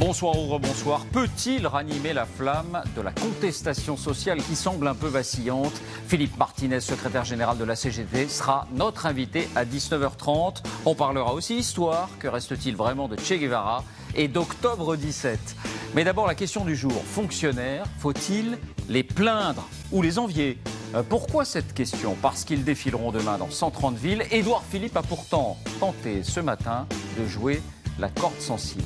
Bonsoir ou rebonsoir. Peut-il ranimer la flamme de la contestation sociale qui semble un peu vacillante? Philippe Martinez, secrétaire général de la CGT, sera notre invité à 19h30. On parlera aussi histoire. Que reste-t-il vraiment de Che Guevara et d'octobre 17? Mais d'abord, la question du jour. Fonctionnaires, faut-il les plaindre ou les envier? Pourquoi cette question? Parce qu'ils défileront demain dans 130 villes. Édouard Philippe a pourtant tenté ce matin de jouer la corde sensible.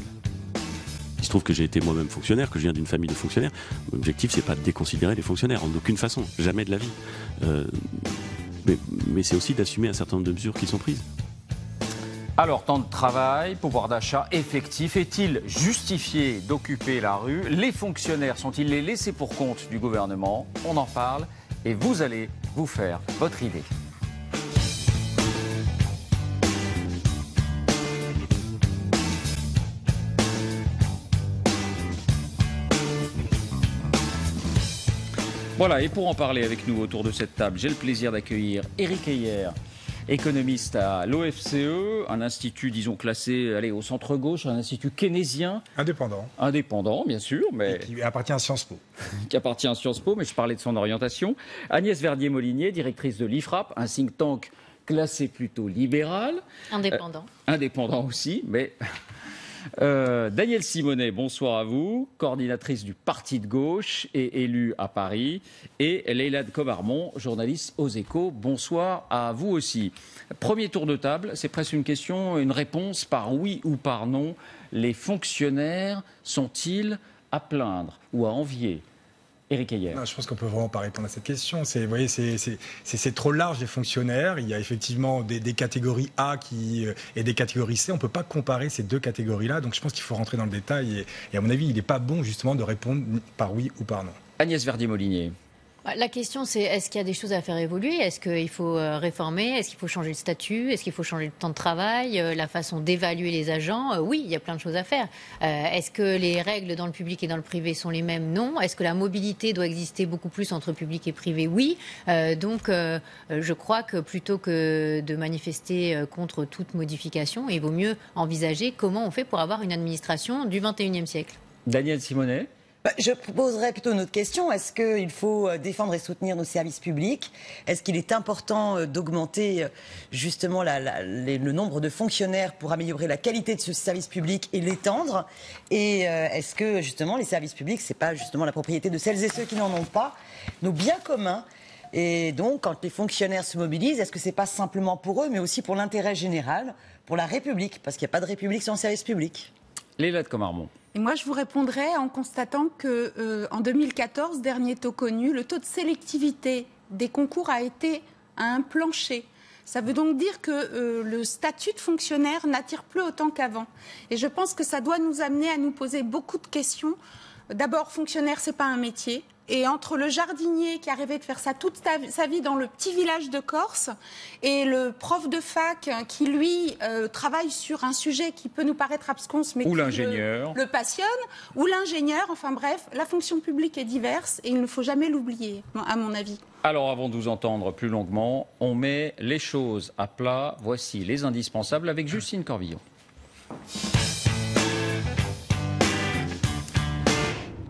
Il se trouve que j'ai été moi-même fonctionnaire, que je viens d'une famille de fonctionnaires. L'objectif, c'est pas de déconsidérer les fonctionnaires, en aucune façon, jamais de la vie. Mais c'est aussi d'assumer un certain nombre de mesures qui sont prises. Alors, temps de travail, pouvoir d'achat effectif, est-il justifié d'occuper la rue? Les fonctionnaires sont-ils les laissés pour compte du gouvernement? On en parle et vous allez vous faire votre idée. Voilà, et pour en parler avec nous autour de cette table, j'ai le plaisir d'accueillir Éric Heyer, économiste à l'OFCE, un institut, disons, classé au centre-gauche, un institut keynésien. Indépendant, bien sûr, mais qui appartient à Sciences Po. Qui appartient à Sciences Po, mais je parlais de son orientation. Agnès Verdier-Molinier, directrice de l'IFRAP, un think tank classé plutôt libéral. Indépendant. Indépendant aussi, mais... Danielle Simonet, bonsoir à vous, coordinatrice du Parti de gauche et élue à Paris. Et Leïla Comarmon, journaliste aux Échos, bonsoir à vous aussi. Premier tour de table, c'est presque une question, une réponse par oui ou par non. Les fonctionnaires sont-ils à plaindre ou à envier? Éric Heyer. Non, je pense qu'on peut vraiment pas répondre à cette question. Vous voyez, c'est trop large, les fonctionnaires. Il y a effectivement des catégories A et des catégories C. On ne peut pas comparer ces deux catégories-là. Donc je pense qu'il faut rentrer dans le détail. Et à mon avis, il n'est pas bon justement de répondre par oui ou par non. Agnès Verdier-Molinier. La question, c'est est-ce qu'il y a des choses à faire évoluer? Est-ce qu'il faut réformer? Est-ce qu'il faut changer le statut? Est-ce qu'il faut changer le temps de travail? La façon d'évaluer les agents? Oui, il y a plein de choses à faire. Est-ce que les règles dans le public et dans le privé sont les mêmes? Non. Est-ce que la mobilité doit exister beaucoup plus entre public et privé? Oui. Donc, je crois que plutôt que de manifester contre toute modification, il vaut mieux envisager comment on fait pour avoir une administration du 21e siècle. Danielle Simonet. Je poserais plutôt une autre question. Est-ce qu'il faut défendre et soutenir nos services publics? Est-ce qu'il est important d'augmenter justement le nombre de fonctionnaires pour améliorer la qualité de ce service public et l'étendre? Et est-ce que justement les services publics, c'est pas justement la propriété de celles et ceux qui n'en ont pas, nos biens communs? Et donc, quand les fonctionnaires se mobilisent, est-ce que c'est pas simplement pour eux, mais aussi pour l'intérêt général, pour la République? Parce qu'il n'y a pas de République sans service public. Leïla Comarmon. Et moi, je vous répondrai en constatant que en 2014, dernier taux connu, le taux de sélectivité des concours a été à un plancher. Ça veut donc dire que le statut de fonctionnaire n'attire plus autant qu'avant. Et je pense que ça doit nous amener à nous poser beaucoup de questions. D'abord, fonctionnaire, c'est pas un métier. Et entre le jardinier qui a rêvé de faire ça toute sa vie dans le petit village de Corse et le prof de fac qui, lui, travaille sur un sujet qui peut nous paraître absconce, mais ou qui l'ingénieur le passionne, ou l'ingénieur, enfin bref, la fonction publique est diverse et il ne faut jamais l'oublier, à mon avis. Alors, avant de vous entendre plus longuement, on met les choses à plat. Voici les indispensables avec Justine Corbillon.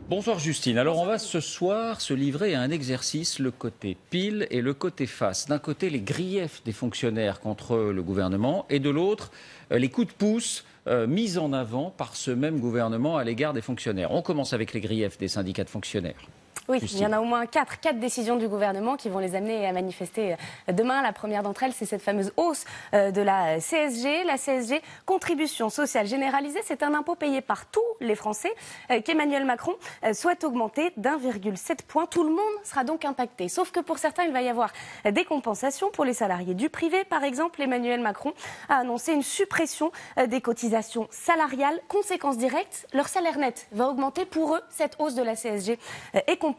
Bonsoir Justine. Alors on va ce soir se livrer à un exercice, le côté pile et le côté face. D'un côté les griefs des fonctionnaires contre le gouvernement et de l'autre les coups de pouce mis en avant par ce même gouvernement à l'égard des fonctionnaires. On commence avec les griefs des syndicats de fonctionnaires. Oui, Justine. Il y en a au moins quatre décisions du gouvernement qui vont les amener à manifester demain. La première d'entre elles, c'est cette fameuse hausse de la CSG. La CSG, contribution sociale généralisée, c'est un impôt payé par tous les Français qu'Emmanuel Macron souhaite augmenter d'1,7 point. Tout le monde sera donc impacté. Sauf que pour certains, il va y avoir des compensations pour les salariés du privé. Par exemple, Emmanuel Macron a annoncé une suppression des cotisations salariales. Conséquence directe, leur salaire net va augmenter. Pour eux, cette hausse de la CSG est compensée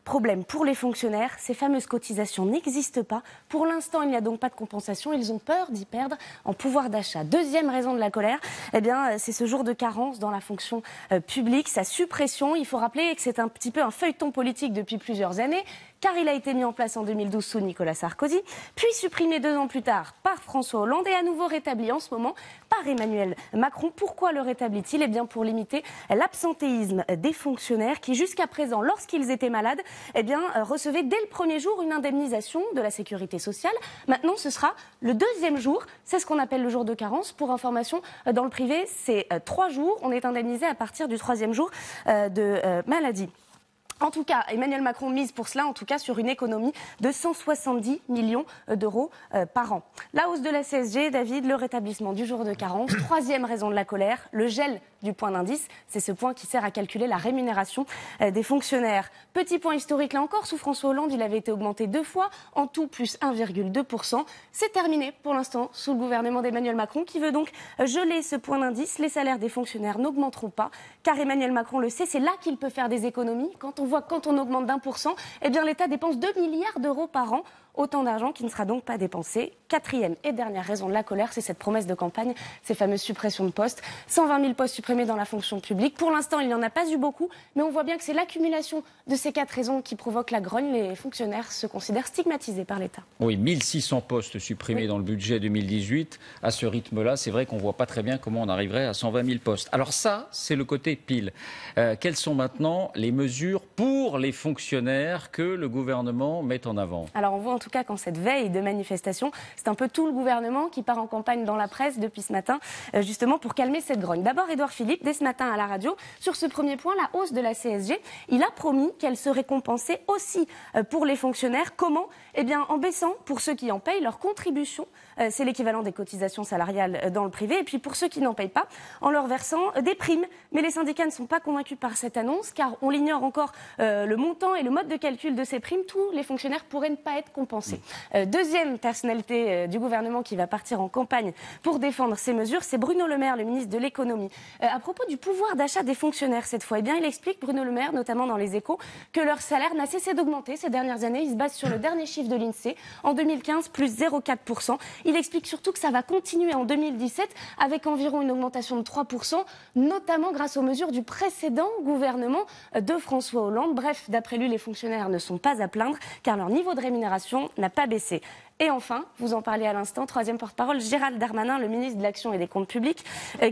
Problème pour les fonctionnaires, ces fameuses cotisations n'existent pas. Pour l'instant, il n'y a donc pas de compensation. Ils ont peur d'y perdre en pouvoir d'achat. Deuxième raison de la colère, c'est ce jour de carence dans la fonction publique, sa suppression. Il faut rappeler que c'est un petit peu un feuilleton politique depuis plusieurs années, car il a été mis en place en 2012 sous Nicolas Sarkozy, puis supprimé 2 ans plus tard par François Hollande et à nouveau rétabli en ce moment par Emmanuel Macron. Pourquoi le rétablit-il ? Eh bien, pour limiter l'absentéisme des fonctionnaires qui, jusqu'à présent, lorsqu'ils étaient malades, recevaient dès le premier jour une indemnisation de la sécurité sociale. Maintenant, ce sera le 2e jour. C'est ce qu'on appelle le jour de carence. Pour information, dans le privé, c'est 3 jours. On est indemnisé à partir du 3e jour de maladie. En tout cas, Emmanuel Macron mise pour cela, en tout cas, sur une économie de 170 millions d'euros par an. La hausse de la CSG, David, le rétablissement du jour de carence. 3e raison de la colère, le gel du point d'indice. C'est ce point qui sert à calculer la rémunération des fonctionnaires. Petit point historique, là encore, sous François Hollande, il avait été augmenté 2 fois, en tout plus 1,2%. C'est terminé pour l'instant sous le gouvernement d'Emmanuel Macron, qui veut donc geler ce point d'indice. Les salaires des fonctionnaires n'augmenteront pas, car Emmanuel Macron le sait, c'est là qu'il peut faire des économies. Quand on augmente d'1%, l'État dépense 2 milliards d'euros par an. Autant d'argent qui ne sera donc pas dépensé. 4e et dernière raison de la colère, c'est cette promesse de campagne, ces fameuses suppressions de postes. 120 000 postes supprimés dans la fonction publique. Pour l'instant, il n'y en a pas eu beaucoup, mais on voit bien que c'est l'accumulation de ces 4 raisons qui provoque la grogne. Les fonctionnaires se considèrent stigmatisés par l'État. Oui, 1600 postes supprimés dans le budget 2018. À ce rythme-là, c'est vrai qu'on ne voit pas très bien comment on arriverait à 120 000 postes. Alors ça, c'est le côté pile. Quelles sont maintenant les mesures pour les fonctionnaires que le gouvernement met en avant ? Alors on voit en tout cas qu'en cette veille de manifestation, c'est un peu tout le gouvernement qui part en campagne dans la presse depuis ce matin, justement pour calmer cette grogne. D'abord, Édouard Philippe, dès ce matin à la radio, sur ce premier point, la hausse de la CSG, il a promis qu'elle serait compensée aussi pour les fonctionnaires. Comment ? En baissant, pour ceux qui en payent, leur contribution. C'est l'équivalent des cotisations salariales dans le privé. Et puis pour ceux qui n'en payent pas, en leur versant des primes. Mais les syndicats ne sont pas convaincus par cette annonce, car on l'ignore encore le montant et le mode de calcul de ces primes. Tous les fonctionnaires pourraient ne pas être compensés. Deuxième personnalité du gouvernement qui va partir en campagne pour défendre ces mesures, c'est Bruno Le Maire, le ministre de l'économie. À propos du pouvoir d'achat des fonctionnaires cette fois, il explique, Bruno Le Maire, notamment dans Les Échos, que leur salaire n'a cessé d'augmenter ces dernières années. Il se base sur le dernier chiffre de l'INSEE. En 2015, plus 0,4%. Il explique surtout que ça va continuer en 2017 avec environ une augmentation de 3%, notamment grâce aux mesures du précédent gouvernement de François Hollande. Bref, d'après lui, les fonctionnaires ne sont pas à plaindre car leur niveau de rémunération n'a pas baissé. Et enfin, vous en parlez à l'instant, 3e porte-parole, Gérald Darmanin, le ministre de l'Action et des Comptes Publics,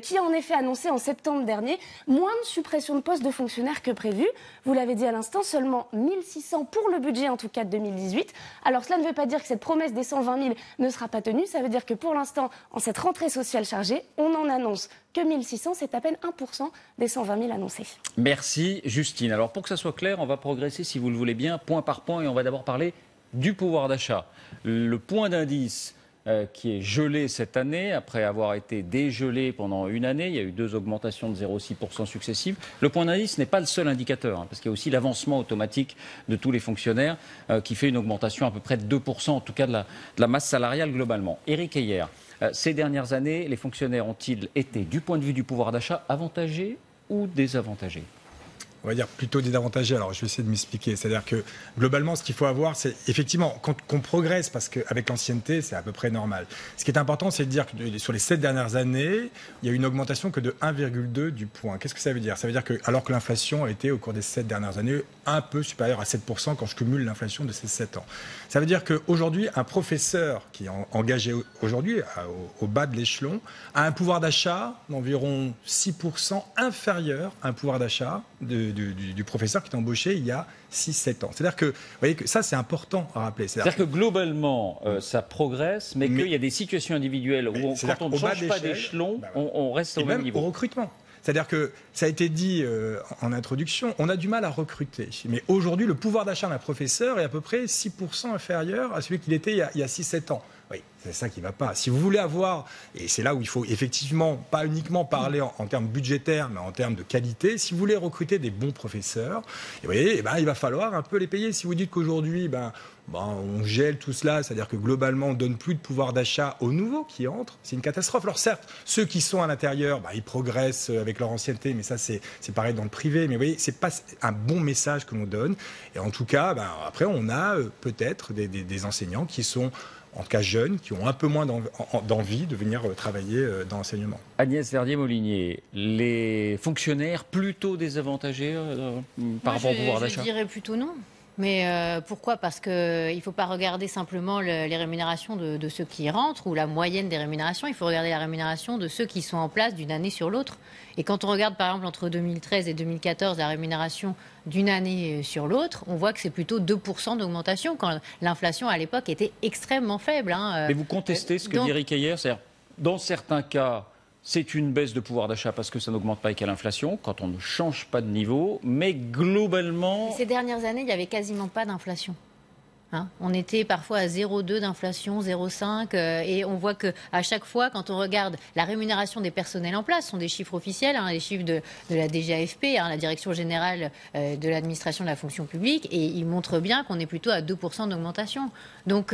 qui a en effet annoncé en septembre dernier moins de suppression de postes de fonctionnaires que prévu. Vous l'avez dit à l'instant, seulement 1600 pour le budget en tout cas de 2018. Alors cela ne veut pas dire que cette promesse des 120 000 ne sera pas tenue, ça veut dire que pour l'instant, en cette rentrée sociale chargée, on en annonce que 1600, c'est à peine 1% des 120 000 annoncés. Merci Justine. Alors pour que ça soit clair, on va progresser, si vous le voulez bien, point par point, et on va d'abord parler du pouvoir d'achat. Le point d'indice qui est gelé cette année, après avoir été dégelé pendant une année, il y a eu 2 augmentations de 0,6% successives. Le point d'indice n'est pas le seul indicateur, parce qu'il y a aussi l'avancement automatique de tous les fonctionnaires qui fait une augmentation à peu près de 2%, en tout cas de la masse salariale globalement. Éric Heyer, ces dernières années, les fonctionnaires ont-ils été, du point de vue du pouvoir d'achat, avantagés ou désavantagés ? On va dire plutôt désavantagé. Alors, je vais essayer de m'expliquer. C'est-à-dire que, globalement, ce qu'il faut avoir, c'est effectivement qu'on progresse, parce qu'avec l'ancienneté, c'est à peu près normal. Ce qui est important, c'est de dire que sur les 7 dernières années, il y a eu une augmentation que de 1,2 du point. Qu'est-ce que ça veut dire ? Ça veut dire que, alors que l'inflation a été, au cours des 7 dernières années, un peu supérieure à 7% quand je cumule l'inflation de ces 7 ans. Ça veut dire qu'aujourd'hui, un professeur qui est engagé aujourd'hui, au bas de l'échelon, a un pouvoir d'achat d'environ 6% inférieur à un pouvoir d'achat du professeur qui est embauché il y a 6-7 ans. C'est-à-dire que, vous voyez que ça, c'est important à rappeler. C'est-à-dire que globalement, ça progresse, mais qu'il y a des situations individuelles où, quand on ne change pas d'échelon, on reste au même niveau. Au recrutement. C'est-à-dire que, ça a été dit en introduction, on a du mal à recruter. Mais aujourd'hui, le pouvoir d'achat d'un professeur est à peu près 6% inférieur à celui qu'il était il y a 6-7 ans. Oui, c'est ça qui ne va pas. Si vous voulez avoir, et c'est là où il faut effectivement pas uniquement parler en termes budgétaires, mais en termes de qualité, si vous voulez recruter des bons professeurs, et vous voyez, il va falloir un peu les payer. Si vous dites qu'aujourd'hui, on gèle tout cela, c'est-à-dire que globalement, on donne plus de pouvoir d'achat aux nouveaux qui entrent, c'est une catastrophe. Alors certes, ceux qui sont à l'intérieur, ils progressent avec leur ancienneté, mais ça, c'est pareil dans le privé. Mais vous voyez, c'est pas un bon message que l'on donne. Et en tout cas, après, on a peut-être des enseignants qui sont en tout cas jeunes, qui ont un peu moins d'envie de venir travailler dans l'enseignement. Agnès Verdier-Molinier, les fonctionnaires plutôt désavantagés par rapport au pouvoir d'achat ? Je dirais plutôt non. Mais pourquoi ? Parce qu'il ne faut pas regarder simplement les rémunérations de ceux qui rentrent ou la moyenne des rémunérations. Il faut regarder la rémunération de ceux qui sont en place d'une année sur l'autre. Et quand on regarde par exemple entre 2013 et 2014 la rémunération d'une année sur l'autre, on voit que c'est plutôt 2% d'augmentation quand l'inflation à l'époque était extrêmement faible. Mais vous contestez ce que dit Eric Heyer, c'est-à-dire dans certains cas, c'est une baisse de pouvoir d'achat parce que ça n'augmente pas avec l'inflation, quand on ne change pas de niveau, mais globalement... Ces dernières années, il n'y avait quasiment pas d'inflation. On était parfois à 0,2 d'inflation, 0,5, et on voit qu'à chaque fois, quand on regarde la rémunération des personnels en place, ce sont des chiffres officiels, les chiffres de la DGAFP, la Direction Générale de l'Administration de la Fonction Publique, et ils montrent bien qu'on est plutôt à 2% d'augmentation. Donc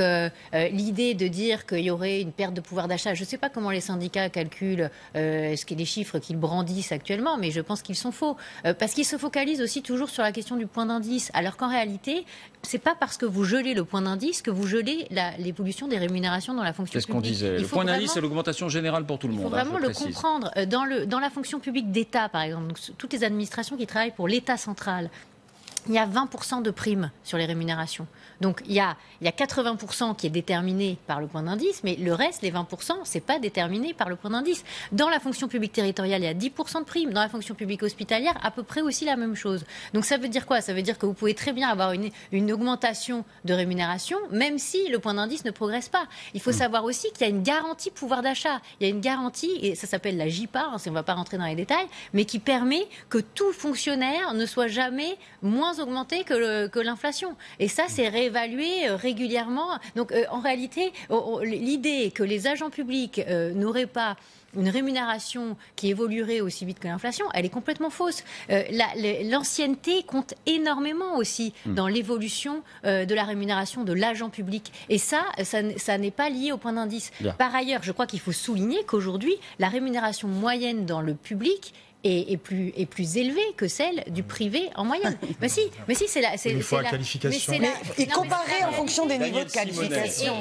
l'idée de dire qu'il y aurait une perte de pouvoir d'achat, je ne sais pas comment les syndicats calculent les chiffres qu'ils brandissent actuellement, mais je pense qu'ils sont faux. Parce qu'ils se focalisent aussi toujours sur la question du point d'indice, alors qu'en réalité, ce n'est pas parce que vous gelez le point d'indice que vous gelez l'évolution des rémunérations dans la fonction publique. C'est ce qu'on disait. Le point d'indice, c'est l'augmentation générale pour tout le monde. Il faut vraiment le comprendre. Dans la fonction publique d'État, par exemple, donc, toutes les administrations qui travaillent pour l'État central, il y a 20% de primes sur les rémunérations. Donc il y a 80% qui est déterminé par le point d'indice, mais le reste, les 20%, c'est pas déterminé par le point d'indice. Dans la fonction publique territoriale, il y a 10% de primes. Dans la fonction publique hospitalière, à peu près aussi la même chose. Donc ça veut dire quoi ? Ça veut dire que vous pouvez très bien avoir une augmentation de rémunération, même si le point d'indice ne progresse pas. Il faut savoir aussi qu'il y a une garantie pouvoir d'achat. Il y a une garantie, et ça s'appelle la JPA, on ne va pas rentrer dans les détails, mais qui permet que tout fonctionnaire ne soit jamais moins augmenté que l'inflation. Et ça, c'est réévalué régulièrement. Donc, en réalité, l'idée que les agents publics n'auraient pas une rémunération qui évoluerait aussi vite que l'inflation, elle est complètement fausse. L'ancienneté compte énormément aussi dans l'évolution de la rémunération de l'agent public. Et ça n'est pas lié au point d'indice. Par ailleurs, je crois qu'il faut souligner qu'aujourd'hui, la rémunération moyenne dans le public est plus élevée que celle du privé en moyenne. Mais si, c'est la qualification. Et comparer en fonction des niveaux de qualification.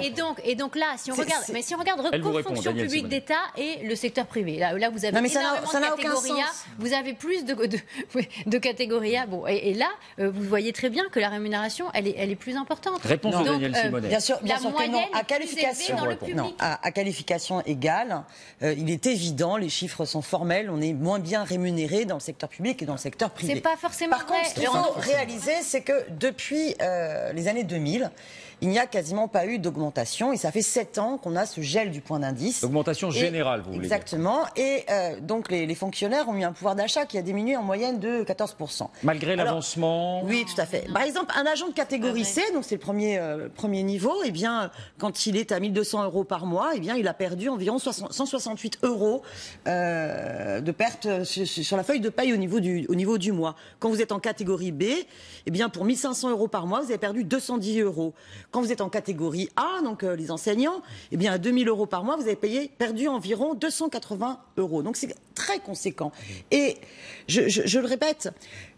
Et donc là, si on regarde fonction publique d'État et le secteur privé, là vous avez énormément de catégories A, vous avez plus de catégories A. Bon, et là, vous voyez très bien que la rémunération, elle est plus importante. Réponse de Daniel Simonet. Bien sûr que non. À qualification égale, il est évident, les chiffres sont formels, on est moins bien rémunérés dans le secteur public et dans le secteur privé. C'est pas forcément Par contre, ce qu'il faut réaliser, c'est que depuis les années 2000, il n'y a quasiment pas eu d'augmentation et ça fait 7 ans qu'on a ce gel du point d'indice. Augmentation générale, vous voulez dire. Exactement. Et donc les fonctionnaires ont eu un pouvoir d'achat qui a diminué en moyenne de 14%. Malgré l'avancement. Oui, tout à fait. Par exemple, un agent de catégorie C, donc c'est le premier niveau, eh bien, quand il est à 1 200 € par mois, eh bien, il a perdu environ 168 € de perte sur la feuille de paye au niveau du mois. Quand vous êtes en catégorie B, eh bien, pour 1 500 € par mois, vous avez perdu 210 €. Quand vous êtes en catégorie A, donc les enseignants, eh bien, à 2 000 € par mois, vous avez perdu environ 280 €. Donc c'est très conséquent. Et je le répète,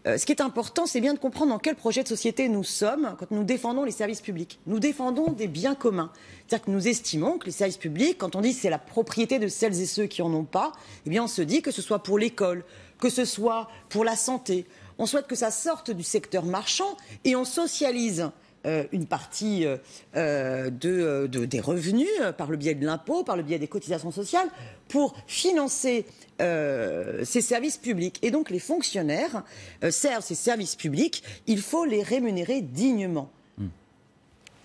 ce qui est important, c'est bien de comprendre dans quel projet de société nous sommes quand nous défendons les services publics. Nous défendons des biens communs. C'est-à-dire que nous estimons que les services publics, quand on dit que c'est la propriété de celles et ceux qui n'en ont pas, eh bien, on se dit que ce soit pour l'école, que ce soit pour la santé. On souhaite que ça sorte du secteur marchand et on socialise une partie des revenus par le biais de l'impôt, par le biais des cotisations sociales, pour financer ces services publics. Et donc les fonctionnaires servent ces services publics, il faut les rémunérer dignement.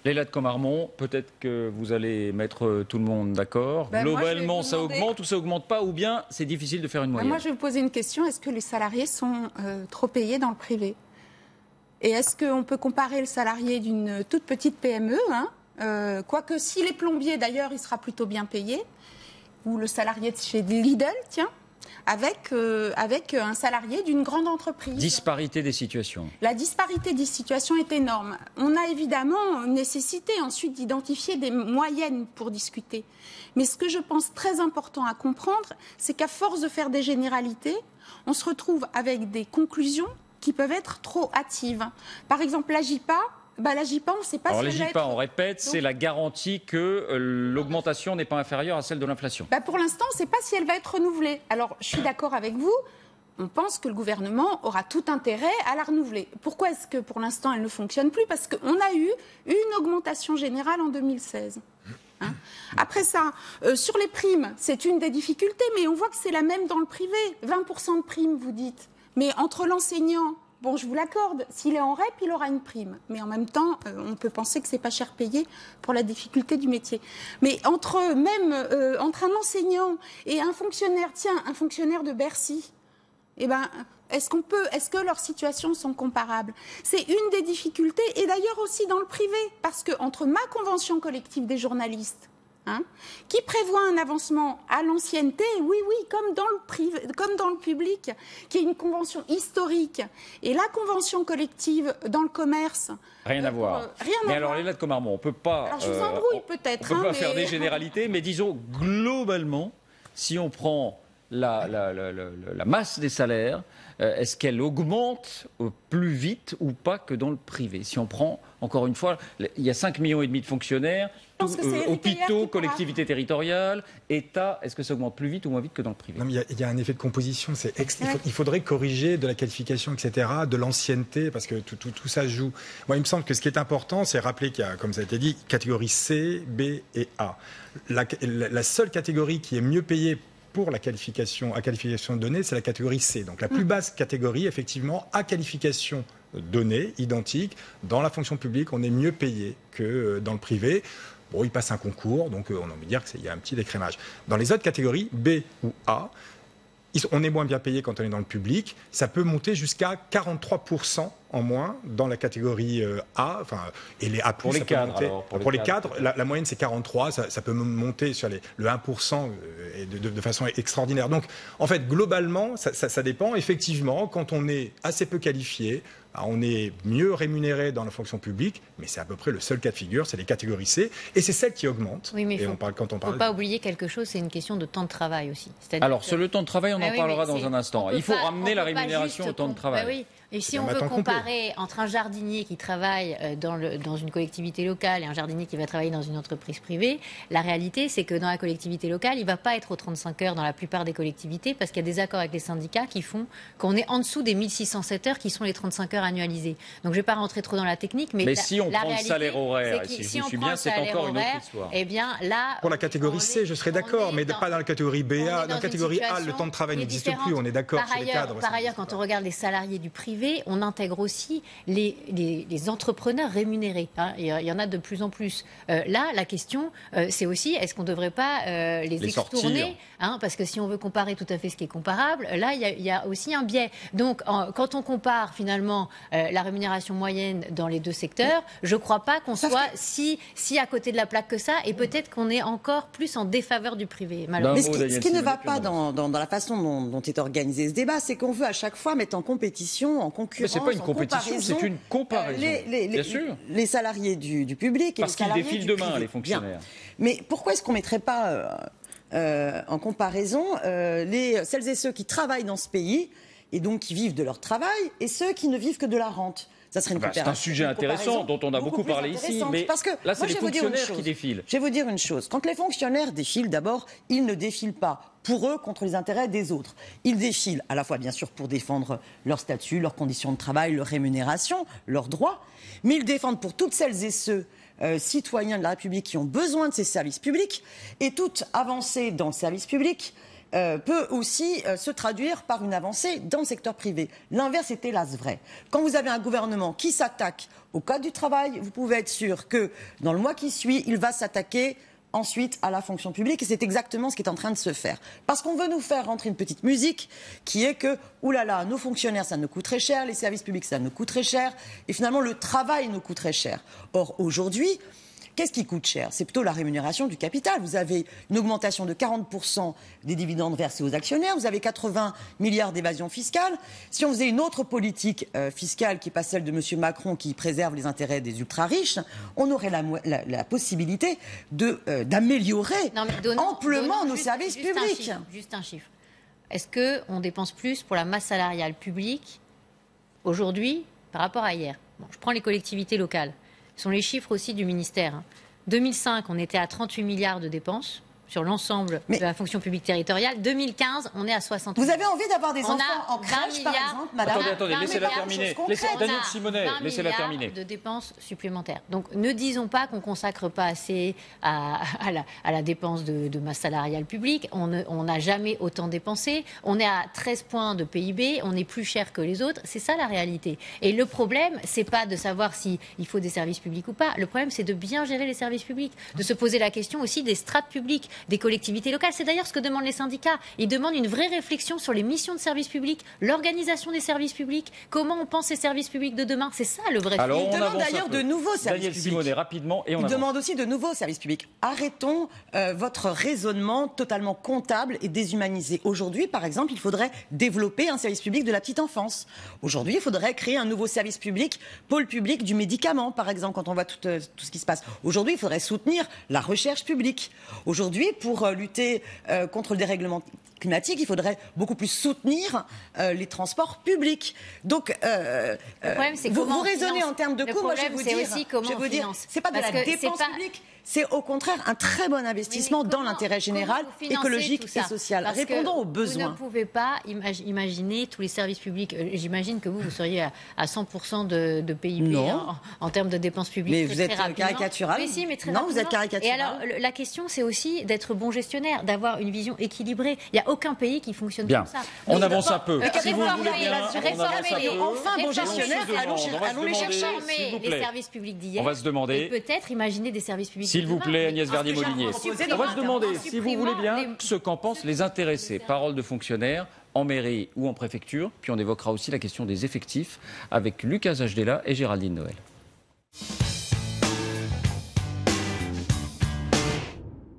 Léla de Comarmont, peut-être que vous allez mettre tout le monde d'accord. Globalement, ça augmente ou ça augmente pas, ou bien c'est difficile de faire une moyenne. Moi, je vais vous poser une question. Est-ce que les salariés sont trop payés dans le privé ? Et est-ce qu'on peut comparer le salarié d'une toute petite PME, Quoique s'il est plombier, d'ailleurs, il sera plutôt bien payé. Ou le salarié de chez Lidl, tiens, avec un salarié d'une grande entreprise. Disparité des situations. La disparité des situations est énorme. On a évidemment nécessité ensuite d'identifier des moyennes pour discuter. Mais ce que je pense très important à comprendre, c'est qu'à force de faire des généralités, on se retrouve avec des conclusions qui peuvent être trop hâtives. Par exemple, l'AGIPA, on ne sait pas si elle va l'AGIPA, être... on répète, c'est la garantie que l'augmentation n'est pas inférieure à celle de l'inflation. Pour l'instant, on ne sait pas si elle va être renouvelée. Alors, je suis d'accord avec vous. On pense que le gouvernement aura tout intérêt à la renouveler. Pourquoi est-ce que pour l'instant elle ne fonctionne plus? Parce qu'on a eu une augmentation générale en 2016. Après ça, sur les primes, c'est une des difficultés, mais on voit que c'est la même dans le privé. 20% de primes, vous dites. Mais entre l'enseignant, bon, je vous l'accorde, s'il est en REP, il aura une prime. Mais en même temps, on peut penser que c'est pas cher payé pour la difficulté du métier. Mais entre un enseignant et un fonctionnaire, un fonctionnaire de Bercy, est-ce que leurs situations sont comparables? C'est une des difficultés, et d'ailleurs aussi dans le privé, parce que entre ma convention collective des journalistes, qui prévoit un avancement à l'ancienneté, oui, comme dans le privé, comme dans le public, qui est une convention historique, et la convention collective dans le commerce. Rien à voir. Mais alors, Léla de Commarmont, on peut pas. Alors je vous embrouille peut-être. On peut pas faire des généralités, mais disons globalement, si on prend la masse des salaires, est-ce qu'elle augmente plus vite ou pas que dans le privé? Si on prend, encore une fois, il y a 5,5 millions de fonctionnaires, hôpitaux, collectivités territoriales, État, est-ce que ça augmente plus vite ou moins vite que dans le privé? Non, mais il y a un effet de composition. Il faudrait corriger de la qualification, etc., de l'ancienneté, parce que tout ça joue. Moi, il me semble que ce qui est important, c'est rappeler qu'il y a, comme ça a été dit, catégorie C, B et A. La seule catégorie qui est mieux payée pour à qualification donnée, c'est la catégorie C. Donc la plus basse catégorie, effectivement, à qualification donnée, identique. Dans la fonction publique, on est mieux payé que dans le privé. Bon, il passe un concours, donc on a envie de dire qu'il y a un petit décrémage. Dans les autres catégories, B ou A, on est moins bien payé quand on est dans le public. Ça peut monter jusqu'à 43% en moins dans la catégorie A, et les A+. Pour les cadres, pour les cadres, la moyenne c'est 43, ça peut monter sur le 1% de façon extraordinaire. Donc, en fait, globalement, ça dépend. Effectivement, quand on est assez peu qualifié, on est mieux rémunéré dans la fonction publique, mais c'est à peu près le seul cas de figure, c'est les catégories C, et c'est celles qui augmentent. Oui, mais il ne faut pas oublier quelque chose, c'est une question de temps de travail aussi. Alors, sur le temps de travail, on en parlera dans un instant. Il faut ramener la rémunération au temps de travail. Oui. Et si on veut comparer entre un jardinier qui travaille dans une collectivité locale et un jardinier qui va travailler dans une entreprise privée, la réalité, c'est que dans la collectivité locale, il ne va pas être aux 35 heures dans la plupart des collectivités parce qu'il y a des accords avec les syndicats qui font qu'on est en dessous des 1607 heures qui sont les 35 heures annualisées. Donc je ne vais pas rentrer trop dans la technique, mais si on prend le salaire horaire, si je suis bien, c'est encore une autre histoire. Eh bien, là, pour la catégorie C, je serais d'accord, mais pas dans la catégorie BA. Dans la catégorie A, le temps de travail n'existe plus, on est d'accord sur les cadres. Par ailleurs, quand on regarde les salariés du privé, on intègre aussi les entrepreneurs rémunérés. Il y en a de plus en plus. Là, la question, c'est aussi, est-ce qu'on ne devrait pas les extourner, parce que si on veut comparer tout à fait ce qui est comparable, là, il y a aussi un biais. Donc, quand on compare finalement la rémunération moyenne dans les deux secteurs, je ne crois pas qu'on soit si à côté de la plaque que ça, et peut-être qu'on est encore plus en défaveur du privé, malheureusement. Mais ce qui ne va pas dans la façon dont est organisé ce débat, c'est qu'on veut à chaque fois mettre en compétition, en concurrence, c'est pas une compétition, c'est une comparaison. Bien sûr. Les salariés du public et parce les salariés qu'ils défilent demain, les fonctionnaires. Bien. Mais pourquoi est-ce qu'on ne mettrait pas en comparaison celles et ceux qui travaillent dans ce pays et donc qui vivent de leur travail et ceux qui ne vivent que de la rente? Ça serait c'est un sujet intéressant dont on a beaucoup parlé ici, mais parce que là, c'est les fonctionnaires qui défilent. Je vais vous dire une chose. Quand les fonctionnaires défilent, d'abord, ils ne défilent pas pour eux contre les intérêts des autres. Ils défilent à la fois, bien sûr, pour défendre leur statut, leurs conditions de travail, leur rémunération, leurs droits, mais ils défendent pour toutes celles et ceux citoyens de la République qui ont besoin de ces services publics, et toute avancée dans le service public peut aussi se traduire par une avancée dans le secteur privé. L'inverse est hélas vrai. Quand vous avez un gouvernement qui s'attaque au code du travail, vous pouvez être sûr que dans le mois qui suit, il va s'attaquer ensuite à la fonction publique, et c'est exactement ce qui est en train de se faire. Parce qu'on veut nous faire rentrer une petite musique qui est que, oulala, nos fonctionnaires, ça nous coûte très cher, les services publics, ça nous coûte très cher, et finalement, le travail nous coûte très cher. Or, aujourd'hui, Qu'est-ce qui coûte cher? C'est plutôt la rémunération du capital. Vous avez une augmentation de 40% des dividendes versés aux actionnaires, vous avez 80 milliards d'évasion fiscale. Si on faisait une autre politique fiscale qui n'est pas celle de M. Macron, qui préserve les intérêts des ultra-riches, on aurait la possibilité d'améliorer amplement nos services publics. Juste un chiffre. Est-ce qu'on dépense plus pour la masse salariale publique aujourd'hui par rapport à hier? Bon, je prends les collectivités locales. Ce sont les chiffres aussi du ministère. 2005, on était à 38 milliards de dépenses sur l'ensemble de la fonction publique territoriale. 2015, on est à 60 milliards. Vous avez envie d'avoir des enfants en crèche, par exemple, madame? Attendez, laissez-la terminer. Daniel Simonet, laissez-la terminer. De dépenses supplémentaires. Donc, ne disons pas qu'on ne consacre pas assez à la dépense de masse salariale publique. On n'a jamais autant dépensé. On est à 13 points de PIB. On est plus cher que les autres. C'est ça la réalité. Et le problème, c'est pas de savoir s'il faut des services publics ou pas. Le problème, c'est de bien gérer les services publics. De se poser la question aussi des strates publiques, des collectivités locales. C'est d'ailleurs ce que demandent les syndicats. Ils demandent une vraie réflexion sur les missions de services publics, l'organisation des services publics, comment on pense ces services publics de demain. C'est ça le vrai sujet. Ils demandent d'ailleurs de nouveaux services publics. Daniel Simonet, rapidement, et on avance. Ils demandent aussi de nouveaux services publics. Arrêtons votre raisonnement totalement comptable et déshumanisé. Aujourd'hui, par exemple, il faudrait développer un service public de la petite enfance. Aujourd'hui, il faudrait créer un nouveau service public, pôle public du médicament, par exemple, quand on voit tout ce qui se passe. Aujourd'hui, il faudrait soutenir la recherche publique. Aujourd'hui, pour lutter contre le dérèglement climatique, il faudrait beaucoup plus soutenir les transports publics. Donc, vous raisonnez en termes de coûts. Moi, je vais vous dire, c'est pas de la dépense publique. C'est au contraire un très bon investissement dans l'intérêt général, écologique et social. Répondons aux besoins. Vous ne pouvez pas imaginer tous les services publics. J'imagine que vous seriez à 100% de PIB en termes de dépenses publiques. Mais vous êtes caricatural. Mais si, mais très non, rapidement. Vous êtes caricatural. Et alors, la question, c'est aussi d'être bon gestionnaire, d'avoir une vision équilibrée. Il n'y a aucun pays qui fonctionne comme ça. On avance un peu. Si vous voulez bien, enfin bon gestionnaire, allons les chercher. Les services publics d'hier. On va se demander. Et peut-être imaginer des services publics. S'il vous plaît, Agnès Verdier-Molinier. On va se demander, si vous voulez bien, ce qu'en pensent les intéressés. Parole de fonctionnaires en mairie ou en préfecture. Puis on évoquera aussi la question des effectifs avec Lucas Ajdela et Géraldine Noël.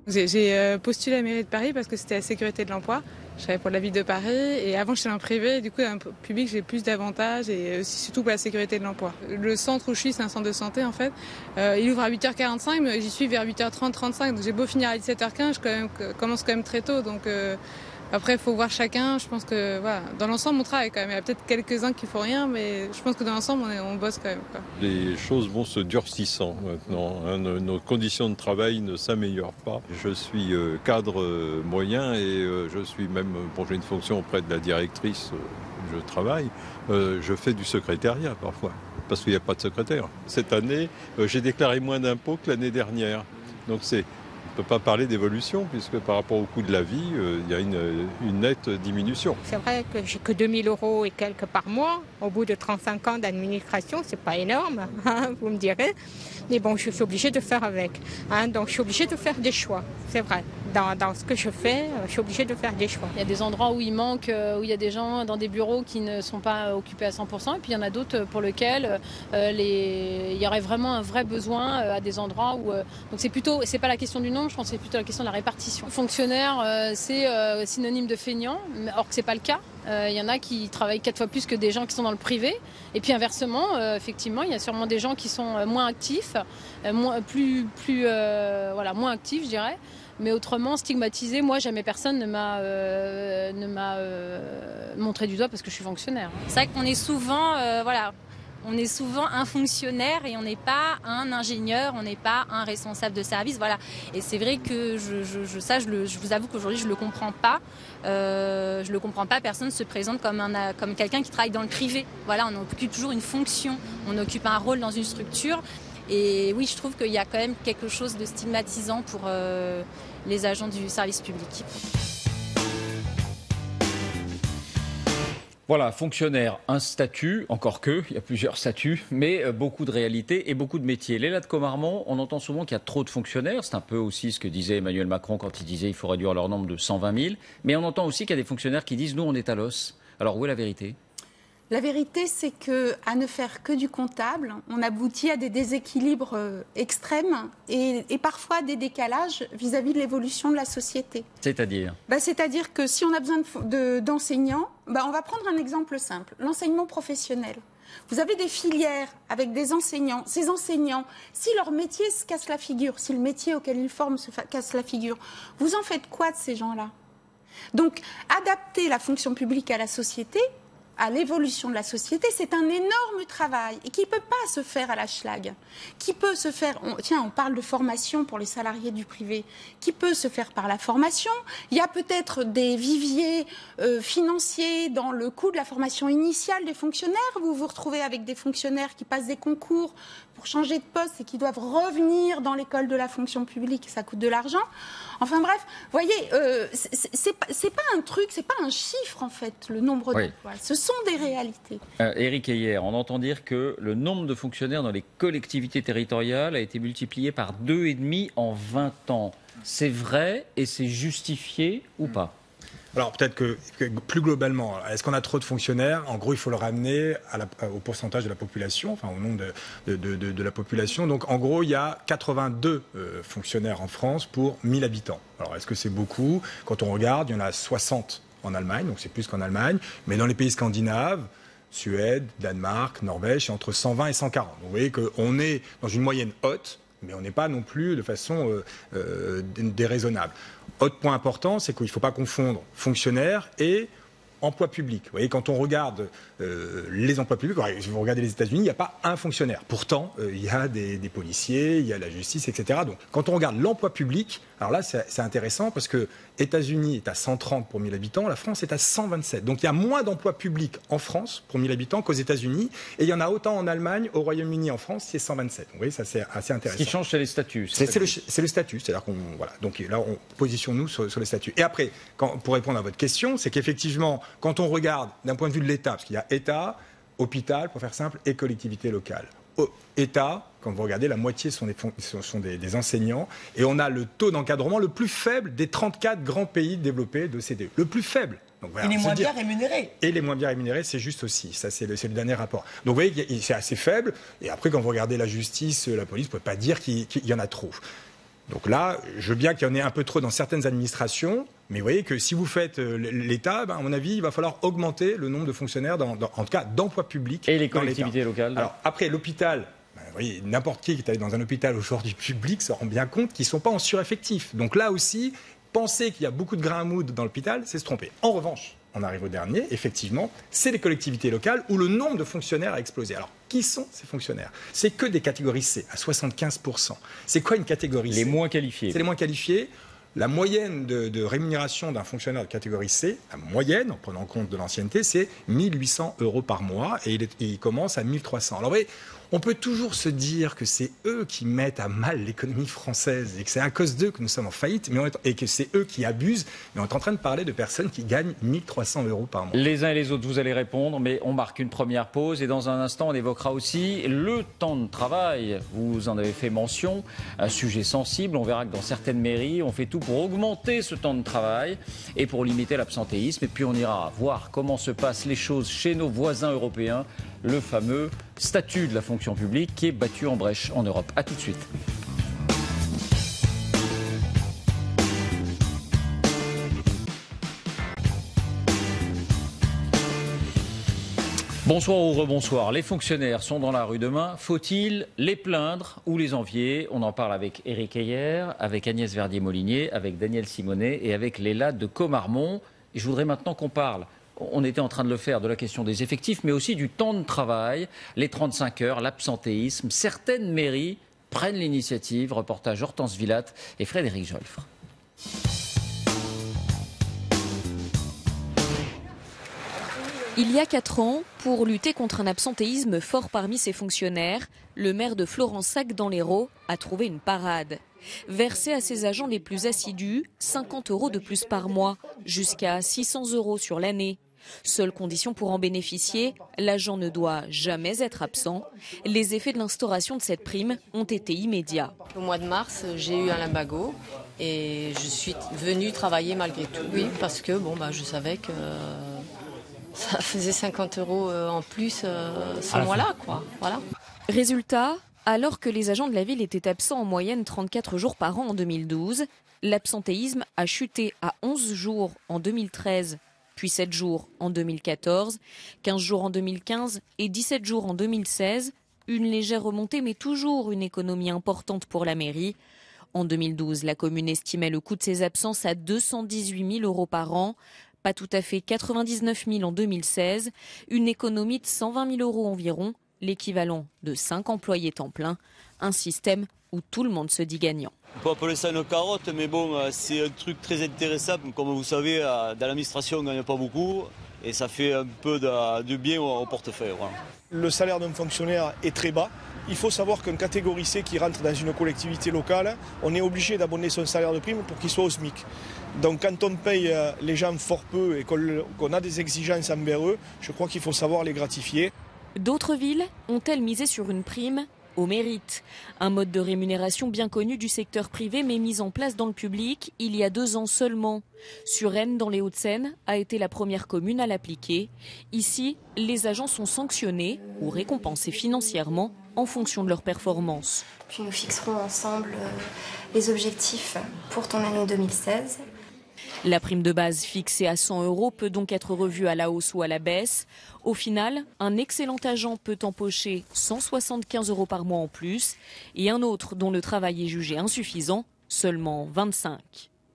J'ai postulé à la mairie de Paris parce que c'était la sécurité de l'emploi. Je travaillais pour la ville de Paris et avant j'étais dans le privé et du coup dans le public j'ai plus d'avantages et aussi surtout pour la sécurité de l'emploi. Le centre où je suis, c'est un centre de santé en fait. Il ouvre à 8h45 mais j'y suis vers 8h30, 35. Donc j'ai beau finir à 17h15, je commence quand même très tôt. Donc après il faut voir chacun. Je pense que voilà, dans l'ensemble on travaille quand même. Il y a peut-être quelques-uns qui font rien mais je pense que dans l'ensemble on bosse quand même, quoi. Les choses vont se durcissant maintenant. Nos conditions de travail ne s'améliorent pas. Je suis cadre moyen et je suis même, j'ai une fonction auprès de la directrice où je travaille. Je fais du secrétariat parfois, parce qu'il n'y a pas de secrétaire. Cette année, j'ai déclaré moins d'impôts que l'année dernière. Donc on ne peut pas parler d'évolution, puisque par rapport au coût de la vie, il y a une nette diminution. C'est vrai que j'ai que 2 000 € et quelques par mois. Au bout de 35 ans d'administration, c'est pas énorme, hein, vous me direz. Mais bon, je suis obligée de faire avec. Hein, donc je suis obligée de faire des choix, c'est vrai. Dans ce que je fais, je suis obligée de faire des choix. Il y a des endroits où il manque, où il y a des gens dans des bureaux qui ne sont pas occupés à 100%. Et puis il y en a d'autres pour lesquels il y aurait vraiment un vrai besoin à des endroits où... donc c'est pas la question du nombre, je pense que c'est plutôt la question de la répartition. Fonctionnaire, c'est synonyme de feignant, or que c'est pas le cas. Il y en a qui travaillent 4 fois plus que des gens qui sont dans le privé. Et puis inversement, effectivement, il y a sûrement des gens qui sont moins actifs, moins actifs, je dirais. Mais autrement, stigmatisé, moi, jamais personne ne m'a montré du doigt parce que je suis fonctionnaire. C'est vrai qu'on est souvent, on est souvent un fonctionnaire et on n'est pas un ingénieur, on n'est pas un responsable de service, voilà. Et c'est vrai que je vous avoue qu'aujourd'hui, je le comprends pas. Je le comprends pas. Personne ne se présente comme quelqu'un qui travaille dans le privé. Voilà, on occupe toujours une fonction, on occupe un rôle dans une structure. Et oui, je trouve qu'il y a quand même quelque chose de stigmatisant pour les agents du service public. Voilà, fonctionnaire, un statut, encore que, il y a plusieurs statuts, mais beaucoup de réalités et beaucoup de métiers. Léla de Comarmont, on entend souvent qu'il y a trop de fonctionnaires. C'est un peu aussi ce que disait Emmanuel Macron quand il disait qu'il faut réduire leur nombre de 120 000. Mais on entend aussi qu'il y a des fonctionnaires qui disent « nous, on est à l'os ». Alors où est la vérité ? La vérité, c'est qu'à ne faire que du comptable, on aboutit à des déséquilibres extrêmes et parfois des décalages vis-à-vis de l'évolution de la société. C'est-à-dire C'est-à-dire que si on a besoin d'enseignants, on va prendre un exemple simple, l'enseignement professionnel. Vous avez des filières avec des enseignants. Ces enseignants, si leur métier se casse la figure, si le métier auquel ils forment se casse la figure, vous en faites quoi de ces gens-là? Donc, adapter la fonction publique à la société, à l'évolution de la société, c'est un énorme travail et qui ne peut pas se faire à la schlag, qui peut se faire, on parle de formation pour les salariés du privé, qui peut se faire par la formation. Il y a peut-être des viviers financiers dans le coût de la formation initiale des fonctionnaires. Vous vous retrouvez avec des fonctionnaires qui passent des concours pour changer de poste et qui doivent revenir dans l'école de la fonction publique, ça coûte de l'argent. Enfin bref, vous voyez, c'est pas un truc, c'est pas un chiffre en fait, le nombre d'emplois. Ce sont des réalités. Éric Heyer, on entend dire que le nombre de fonctionnaires dans les collectivités territoriales a été multiplié par 2,5 en 20 ans. C'est vrai et c'est justifié ou pas? Alors peut-être que plus globalement, est-ce qu'on a trop de fonctionnaires? En gros, il faut le ramener au pourcentage de la population, enfin au nombre de la population. Donc en gros, il y a 82 fonctionnaires en France pour 1000 habitants. Alors est-ce que c'est beaucoup? Quand on regarde, il y en a 60 en Allemagne, donc c'est plus qu'en Allemagne. Mais dans les pays scandinaves, Suède, Danemark, Norvège, c'est entre 120 et 140. Donc vous voyez qu'on est dans une moyenne haute, mais on n'est pas non plus de façon déraisonnable. Autre point important, c'est qu'il ne faut pas confondre fonctionnaires et emploi public. Vous voyez, quand on regarde les emplois publics, si vous regardez les États-Unis, il n'y a pas un fonctionnaire. Pourtant, il y a des policiers, il y a la justice, etc. Donc, quand on regarde l'emploi public, alors là, c'est intéressant parce que États-Unis est à 130 pour 1000 habitants, la France est à 127. Donc, il y a moins d'emplois publics en France pour 1000 habitants qu'aux États-Unis. Et il y en a autant en Allemagne, au Royaume-Uni, en France, c'est 127. Donc, vous voyez, ça, c'est assez intéressant. Ce qui change, c'est les statuts. C'est le statut. C'est-à-dire qu'on, voilà. Donc, là, on positionne-nous sur les statuts. Et après, pour répondre à votre question, c'est qu'effectivement, quand on regarde d'un point de vue de l'État, parce qu'il y a État, hôpital, pour faire simple, et collectivité locale. État, quand vous regardez, la moitié sont des enseignants, et on a le taux d'encadrement le plus faible des 34 grands pays développés d'OCDE. Le plus faible. Donc, voilà, et les moins bien rémunérés. Et les moins bien rémunérés, c'est juste aussi. Ça, c'est le dernier rapport. Donc vous voyez, c'est assez faible. Et après, quand vous regardez la justice, la police, vous ne pouvez pas dire qu'il y en a trop. Donc là, je veux bien qu'il y en ait un peu trop dans certaines administrations, mais vous voyez que si vous faites l'État, à mon avis, il va falloir augmenter le nombre de fonctionnaires, en tout cas d'emplois publics. Et les collectivités locales. Alors après, l'hôpital, vous voyez, n'importe qui est allé dans un hôpital aujourd'hui public se rend bien compte qu'ils ne sont pas en sureffectif. Donc là aussi, penser qu'il y a beaucoup de grains à moudre dans l'hôpital, c'est se tromper. En revanche, on arrive au dernier, effectivement, c'est les collectivités locales où le nombre de fonctionnaires a explosé. Alors, qui sont ces fonctionnaires? C'est que des catégories C, à 75%. C'est quoi une catégorie C? Les moins qualifiés. C'est les moins qualifiés. La moyenne de rémunération d'un fonctionnaire de catégorie C, la moyenne, en prenant compte de l'ancienneté, c'est 1 800 € par mois et il commence à 1 300. Alors, vous voyez, on peut toujours se dire que c'est eux qui mettent à mal l'économie française et que c'est à cause d'eux que nous sommes en faillite et que c'est eux qui abusent. Mais on est en train de parler de personnes qui gagnent 1 300 € par mois. Les uns et les autres, vous allez répondre, mais on marque une première pause et dans un instant, on évoquera aussi le temps de travail. Vous en avez fait mention, un sujet sensible. On verra que dans certaines mairies, on fait tout pour augmenter ce temps de travail et pour limiter l'absentéisme. Et puis on ira voir comment se passent les choses chez nos voisins européens, le fameux statut de la fonction publique qui est battu en brèche en Europe. A tout de suite. Bonsoir ou rebonsoir. Les fonctionnaires sont dans la rue demain. Faut-il les plaindre ou les envier? On en parle avec Éric Heyer, avec Agnès Verdier-Molinier, avec Daniel Simonet et avec Léla de Comarmont. Et je voudrais maintenant qu'on parle, on était en train de le faire, de la question des effectifs, mais aussi du temps de travail, les 35 heures, l'absentéisme. Certaines mairies prennent l'initiative. Reportage Hortense Villatte et Frédéric Jolfre. Il y a 4 ans, pour lutter contre un absentéisme fort parmi ses fonctionnaires, le maire de Florensac dans l'Hérault a trouvé une parade. Verser à ses agents les plus assidus 50 € de plus par mois, jusqu'à 600 € sur l'année. Seule condition pour en bénéficier, l'agent ne doit jamais être absent. Les effets de l'instauration de cette prime ont été immédiats. Au mois de mars, j'ai eu un lumbago et je suis venue travailler malgré tout. Oui, parce que je savais que Ça faisait 50 € en plus ce mois-là, quoi. Voilà. Résultat, alors que les agents de la ville étaient absents en moyenne 34 jours par an en 2012, l'absentéisme a chuté à 11 jours en 2013, puis 7 jours en 2014, 15 jours en 2015 et 17 jours en 2016. Une légère remontée, mais toujours une économie importante pour la mairie. En 2012, la commune estimait le coût de ses absences à 218 000 € par an. Pas tout à fait 99 000 en 2016. Une économie de 120 000 € environ, l'équivalent de 5 employés temps plein. Un système où tout le monde se dit gagnant. On peut appeler ça une carotte, mais bon, c'est un truc très intéressant. Comme vous savez, dans l'administration, on ne gagne pas beaucoup. Et ça fait un peu de bien au portefeuille. Voilà. Le salaire d'un fonctionnaire est très bas. Il faut savoir qu'un catégorie C qui rentre dans une collectivité locale, on est obligé d'abonner son salaire de prime pour qu'il soit au SMIC. Donc quand on paye les gens fort peu et qu'on a des exigences envers eux, je crois qu'il faut savoir les gratifier. D'autres villes ont-elles misé sur une prime au mérite? Un mode de rémunération bien connu du secteur privé mais mis en place dans le public il y a 2 ans seulement. Suresnes, dans les Hauts-de-Seine, a été la première commune à l'appliquer. Ici, les agents sont sanctionnés ou récompensés financièrement en fonction de leur performance. Puis nous fixerons ensemble les objectifs pour ton année 2016. La prime de base fixée à 100 € peut donc être revue à la hausse ou à la baisse. Au final, un excellent agent peut empocher 175 € par mois en plus et un autre dont le travail est jugé insuffisant, seulement 25.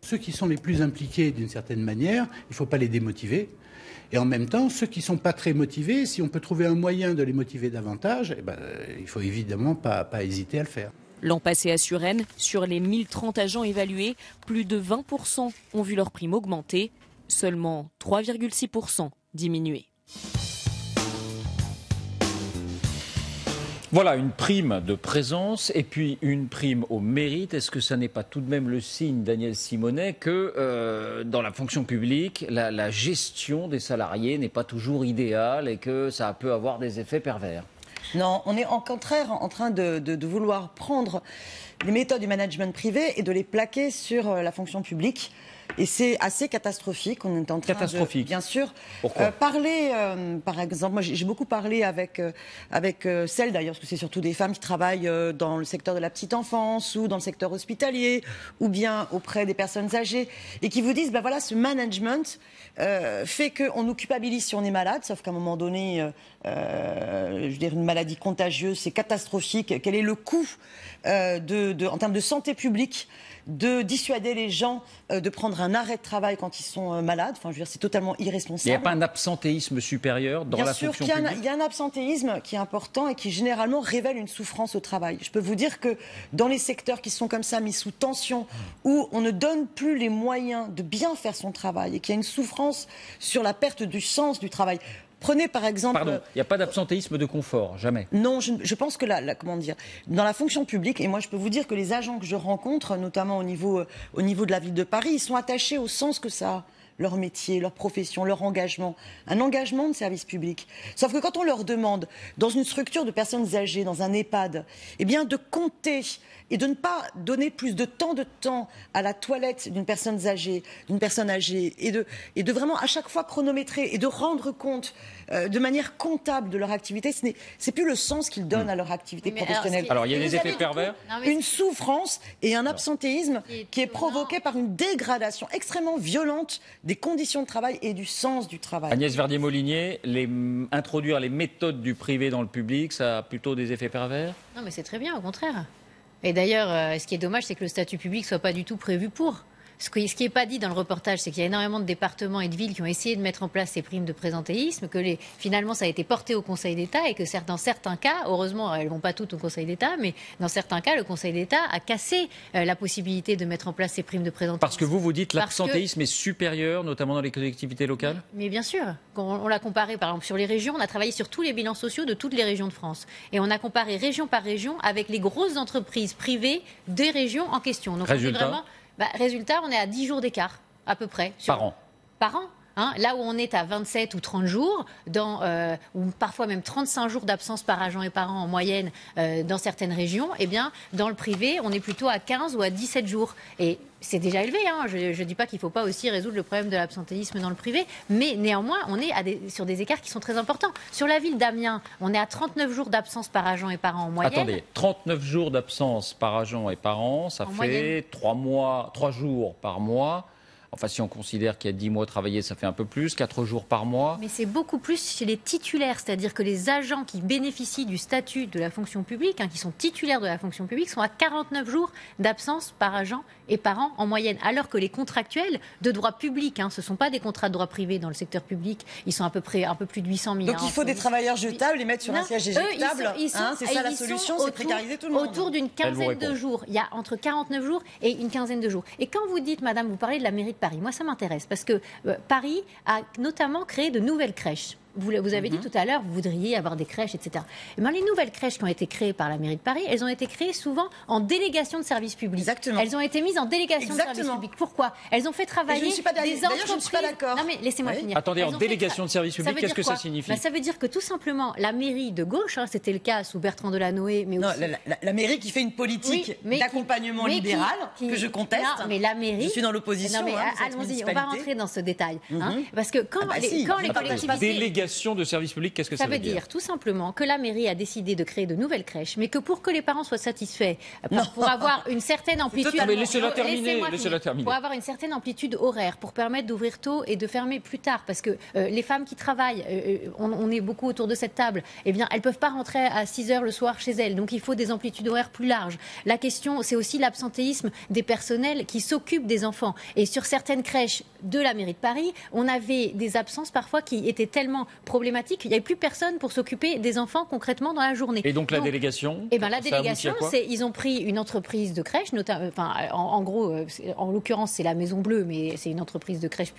Ceux qui sont les plus impliqués d'une certaine manière, il ne faut pas les démotiver. Et en même temps, ceux qui ne sont pas très motivés, si on peut trouver un moyen de les motiver davantage, il ne faut évidemment pas hésiter à le faire. L'an passé à Suresnes, sur les 1030 agents évalués, plus de 20% ont vu leur prime augmenter, seulement 3,6% diminuer. Voilà, une prime de présence et puis une prime au mérite. Est-ce que ça n'est pas tout de même le signe, Daniel Simonet, que dans la fonction publique, la gestion des salariés n'est pas toujours idéale et que ça peut avoir des effets pervers? Non, on est au contraire en train de vouloir prendre les méthodes du management privé et de les plaquer sur la fonction publique. Et c'est assez catastrophique. On est en train de, bien sûr, parler, par exemple, moi j'ai beaucoup parlé avec celles d'ailleurs, parce que c'est surtout des femmes qui travaillent dans le secteur de la petite enfance ou dans le secteur hospitalier ou bien auprès des personnes âgées et qui vous disent, ben voilà, ce management fait qu'on nous culpabilise si on est malade, sauf qu'à un moment donné, je veux dire, une maladie contagieuse, c'est catastrophique. Quel est le coût en termes de santé publique de dissuader les gens de prendre un arrêt de travail quand ils sont malades? Enfin, je veux dire, c'est totalement irresponsable. Il n'y a pas un absentéisme supérieur dans la fonction publique? Bien sûr qu'il y a un absentéisme qui est important et qui généralement révèle une souffrance au travail. Je peux vous dire que dans les secteurs qui sont comme ça, mis sous tension, où on ne donne plus les moyens de bien faire son travail et qu'il y a une souffrance sur la perte du sens du travail. Prenez par exemple... Pardon, il n'y a pas d'absentéisme de confort, jamais? Non, je pense que comment dire, dans la fonction publique, et moi je peux vous dire que les agents que je rencontre, notamment au niveau de la ville de Paris, ils sont attachés au sens que ça a, leur métier, leur profession, leur engagement. Un engagement de service public. Sauf que quand on leur demande, dans une structure de personnes âgées, dans un EHPAD, eh bien de compter et de ne pas donner plus de temps à la toilette d'une personne âgée, et de vraiment à chaque fois chronométrer et de rendre compte de manière comptable de leur activité, c'est plus le sens qu'ils donnent à leur activité professionnelle. Alors il y a des effets pervers? Une souffrance et un absentéisme qui est provoqué par une dégradation extrêmement violente des conditions de travail et du sens du travail. Agnès Verdier-Molinier, introduire les méthodes du privé dans le public, ça a plutôt des effets pervers? Non, mais c'est très bien, au contraire. Et d'ailleurs, ce qui est dommage, c'est que le statut public ne soit pas du tout prévu pour. Ce qui n'est pas dit dans le reportage, c'est qu'il y a énormément de départements et de villes qui ont essayé de mettre en place ces primes de présentéisme, que finalement ça a été porté au Conseil d'État et que dans certains cas, heureusement elles ne vont pas toutes au Conseil d'État, mais dans certains cas le Conseil d'État a cassé la possibilité de mettre en place ces primes de présentéisme. Parce que vous dites l'absentéisme est supérieur, notamment dans les collectivités locales? Mais bien sûr, on l'a comparé par exemple sur les régions, on a travaillé sur tous les bilans sociaux de toutes les régions de France. Et on a comparé région par région avec les grosses entreprises privées des régions en question. Donc résultat, résultat, on est à 10 jours d'écart, à peu près. Par an? Par an. Là où on est à 27 ou 30 jours, ou parfois même 35 jours d'absence par agent et parent en moyenne dans certaines régions, eh bien, dans le privé, on est plutôt à 15 ou à 17 jours. Et c'est déjà élevé. Je ne dis pas qu'il ne faut pas aussi résoudre le problème de l'absentéisme dans le privé, mais néanmoins, on est sur des écarts qui sont très importants. Sur la ville d'Amiens, on est à 39 jours d'absence par agent et parent en moyenne. Attendez, 39 jours d'absence par agent et parent, ça fait 3 jours par mois. Enfin, si on considère qu'il y a 10 mois travaillés, ça fait un peu plus, 4 jours par mois. Mais c'est beaucoup plus chez les titulaires, c'est-à-dire que les agents qui bénéficient du statut de la fonction publique, qui sont titulaires de la fonction publique, sont à 49 jours d'absence par agent et par an en moyenne. Alors que les contractuels de droit public, ce ne sont pas des contrats de droit privé dans le secteur public, ils sont à peu près un peu plus de 800 000. Donc il faut des travailleurs jetables, les mettre sur un siège éjectable. C'est ça la solution, c'est précariser tout le monde. Autour d'une quinzaine de jours. Il y a entre 49 jours et une quinzaine de jours. Et quand vous dites, madame, vous parlez de la mairie de Paris, moi ça m'intéresse parce que Paris a notamment créé de nouvelles crèches. Vous avez dit tout à l'heure, vous voudriez avoir des crèches, etc. Et bien, les nouvelles crèches qui ont été créées par la mairie de Paris, elles ont été créées souvent en délégation de service public. Exactement. Elles ont été mises en délégation de service public. Pourquoi? Elles ont fait travailler des entreprises. D'ailleurs, je ne suis pas d'accord. Non, mais laissez-moi finir. Attendez, en délégation de service public, qu'est-ce que ça signifie? Ça veut dire que tout simplement, la mairie de gauche, c'était le cas sous Bertrand Delanoë, mais aussi... Non, la mairie qui fait une politique d'accompagnement libéral que je conteste. Non, mais la mairie... Je suis dans l'opposition. Non, mais allons-y, on va rentrer dans ce détail. Parce que quand les collectivités... Délégation de service public, qu'est-ce que ça veut dire? Ça veut dire tout simplement que la mairie a décidé de créer de nouvelles crèches, mais que pour que les parents soient satisfaits, pour avoir une certaine amplitude... Mais laissez-la terminer. Pour avoir une certaine amplitude horaire, pour permettre d'ouvrir tôt et de fermer plus tard, parce que les femmes qui travaillent, on est beaucoup autour de cette table, eh bien, elles ne peuvent pas rentrer à 6 heures le soir chez elles, donc il faut des amplitudes horaires plus larges. La question, c'est aussi l'absentéisme des personnels qui s'occupent des enfants. Et sur certaines crèches de la mairie de Paris, on avait des absences parfois qui étaient tellement problématiques qu'il n'y avait plus personne pour s'occuper des enfants concrètement dans la journée. Et donc la délégation? Eh bien la délégation, ils ont pris une entreprise de crèche, en gros, en l'occurrence c'est la Maison Bleue, mais c'est une entreprise de crèche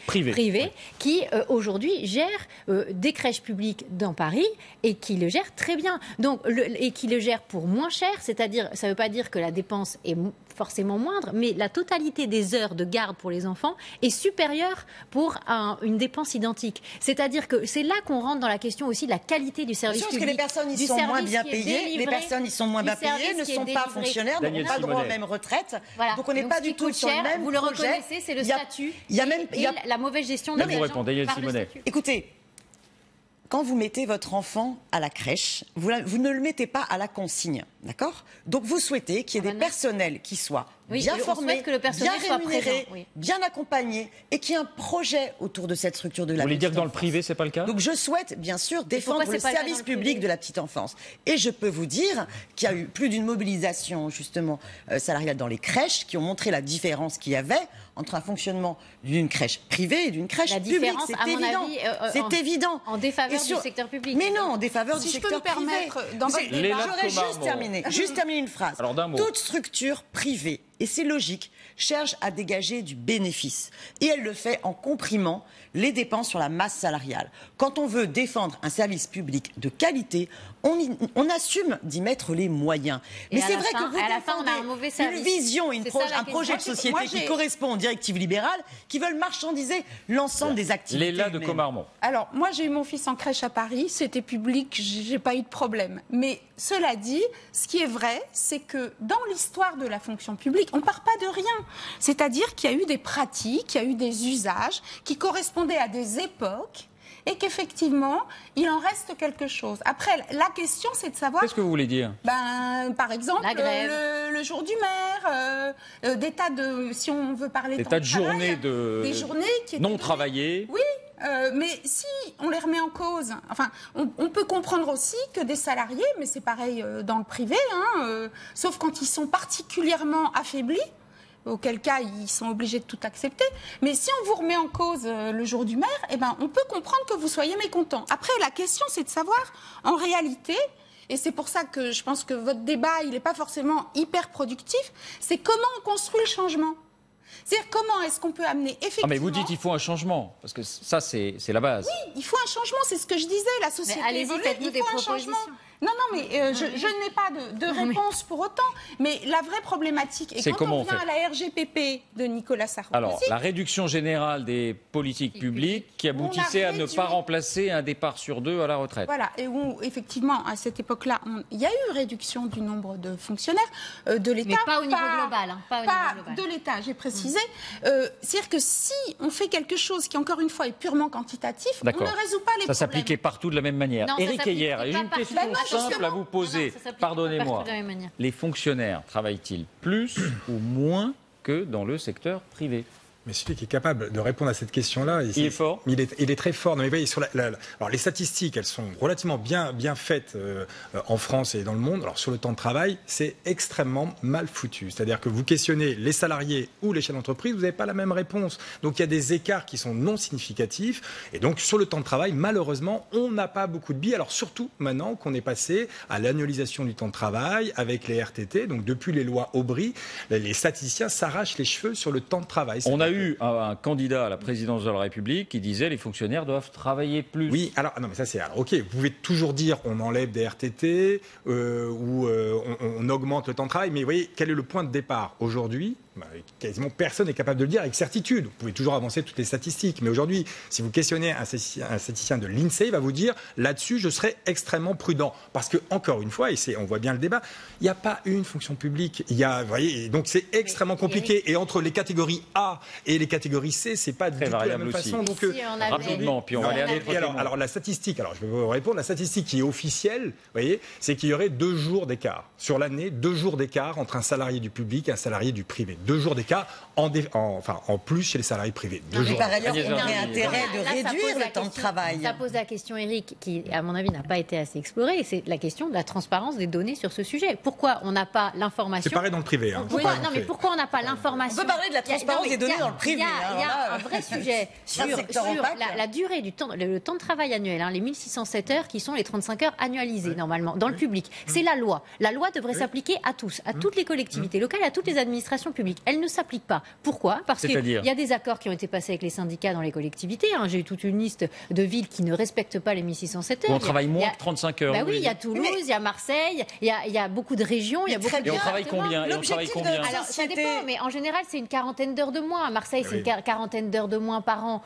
privée qui aujourd'hui gère des crèches publiques dans Paris et qui le gère très bien. Donc, et qui le gère pour moins cher, c'est-à-dire, ça ne veut pas dire que la dépense est forcément moindre, mais la totalité des heures de garde pour les enfants est supérieure pour une dépense identique. C'est-à-dire que c'est là qu'on rentre dans la question aussi de la qualité du service public. Parce que les personnes y sont moins bien payées, les personnes y sont moins bien payées, ne sont pas fonctionnaires, n'ont pas droit aux mêmes retraites. Voilà. Donc on n'est pas du tout sur le même vous le reconnaissez, c'est le statut et la mauvaise gestion de vous répond, Daniel Simonet. Écoutez, quand vous mettez votre enfant à la crèche, vous ne le mettez pas à la consigne, d'accord? Donc vous souhaitez qu'il y ait des personnels qui soient bien formés, bien rémunérés, bien accompagnés et qu'il y ait un projet autour de cette structure de la petite enfance. Vous voulez dire que dans le privé, c'est pas le cas? Donc je souhaite bien sûr défendre le service public de la petite enfance. Et je peux vous dire qu'il y a eu plus d'une mobilisation justement salariale dans les crèches qui ont montré la différence qu'il y avait entre un fonctionnement d'une crèche privée et d'une crèche publique. C'est évident. C'est évident. En défaveur du secteur public. Mais non, en défaveur du secteur privé. J'aurais juste terminé une phrase. Toute structure privée, et c'est logique, cherche à dégager du bénéfice. Et elle le fait en comprimant les dépenses sur la masse salariale. Quand on veut défendre un service public de qualité, on assume d'y mettre les moyens. Mais c'est vrai que vous défendez une vision, un projet de société qui correspond aux directives libérales, qui veulent marchandiser l'ensemble des activités. Léla de Comarmont. Alors, moi, j'ai eu mon fils en crèche à Paris, c'était public, j'ai pas eu de problème. Mais cela dit, ce qui est vrai, c'est que dans l'histoire de la fonction publique, on ne part pas de rien. C'est-à-dire qu'il y a eu des pratiques, il y a eu des usages qui correspondaient à des époques et qu'effectivement, il en reste quelque chose. Après, la question, c'est de savoir... Qu'est-ce que vous voulez dire? Par exemple, le jour du maire, des tas de... Si on veut parler... Des tas de journées des journées qui non travaillées. Oui, mais si on les remet en cause, enfin, on peut comprendre aussi que des salariés, mais c'est pareil dans le privé, sauf quand ils sont particulièrement affaiblis, auquel cas ils sont obligés de tout accepter. Mais si on vous remet en cause le jour du maire, eh ben, on peut comprendre que vous soyez mécontent. Après, la question, c'est de savoir, en réalité, et c'est pour ça que je pense que votre débat, il n'est pas forcément hyper productif, c'est comment on construit le changement. C'est-à-dire comment est-ce qu'on peut amener effectivement... Ah mais vous dites qu'il faut un changement, parce que ça c'est la base. Oui, il faut un changement, c'est ce que je disais, la société évolue, il faut un changement. Non, mais je n'ai pas de réponse pour autant. Mais la vraie problématique, et quand on vient à la RGPP de Nicolas Sarkozy... Alors, la réduction générale des politiques publiques qui aboutissait à ne pas remplacer un départ sur 2 à la retraite. Voilà, et où, effectivement, à cette époque-là, il y a eu réduction du nombre de fonctionnaires de l'État. Mais pas au niveau global. Pas de l'État, j'ai précisé. C'est-à-dire que si on fait quelque chose qui, encore une fois, est purement quantitatif, on ne résout pas les problèmes. Ça s'appliquait partout de la même manière. Éric Heyer, j'ai une question simple à vous poser. Pardonnez-moi. Les fonctionnaires travaillent-ils plus ou moins que dans le secteur privé? Mais celui qui est capable de répondre à cette question-là, il est fort. Il est très fort. Non, mais voyez, alors les statistiques, elles sont relativement bien faites en France et dans le monde. Alors sur le temps de travail, c'est extrêmement mal foutu. C'est-à-dire que vous questionnez les salariés ou les chefs d'entreprise, vous n'avez pas la même réponse. Donc il y a des écarts qui sont non significatifs. Et donc sur le temps de travail, malheureusement, on n'a pas beaucoup de billes. Alors surtout maintenant qu'on est passé à l'annualisation du temps de travail avec les RTT. Donc depuis les lois Aubry, les statisticiens s'arrachent les cheveux sur le temps de travail. On a eu un candidat à la présidence de la République qui disait les fonctionnaires doivent travailler plus. Oui, alors non, mais ça c'est ok. Vous pouvez toujours dire on enlève des RTT ou on augmente le temps de travail, mais vous voyez quel est le point de départ aujourd'hui? Quasiment personne n'est capable de le dire avec certitude. Vous pouvez toujours avancer toutes les statistiques, mais aujourd'hui, si vous questionnez un statisticien de l'INSEE, il va vous dire là-dessus, je serai extrêmement prudent, parce que encore une fois, et on voit bien le débat, il n'y a pas une fonction publique. Vous voyez, donc c'est extrêmement compliqué. Et entre les catégories A et les catégories C, c'est pas du tout la même façon. Donc rapidement, puis on va aller à d'autres témoins. Alors la statistique, je vais vous répondre. La statistique qui est officielle, vous voyez, c'est qu'il y aurait 2 jours d'écart sur l'année, 2 jours d'écart entre un salarié du public et un salarié du privé. 2 jours d'écart en plus chez les salariés privés. Mais par ailleurs, on aurait intérêt de réduire le temps de travail. Ça pose la question, Éric, qui, à mon avis, n'a pas été assez explorée. C'est la question de la transparence des données sur ce sujet. Pourquoi on n'a pas l'information? C'est pareil dans le privé. Mais pourquoi on n'a pas l'information? On peut parler de la transparence des données dans le privé. Il y a un vrai sujet sur la durée du temps, le temps de travail annuel, les 1607 heures qui sont les 35 heures annualisées, normalement, dans le public. C'est la loi. La loi devrait s'appliquer à tous, à toutes les collectivités locales, à toutes les administrations publiques. Elle ne s'applique pas. Pourquoi? Parce qu'il y a des accords qui ont été passés avec les syndicats dans les collectivités. J'ai eu toute une liste de villes qui ne respectent pas les 1607 heures. On travaille moins que 35 heures. Oui, il y a Toulouse, il y a Marseille, il y a beaucoup de régions. Et on travaille combien? Alors, ça dépend, mais en général, c'est une quarantaine d'heures de moins. À Marseille, c'est une quarantaine d'heures de moins par an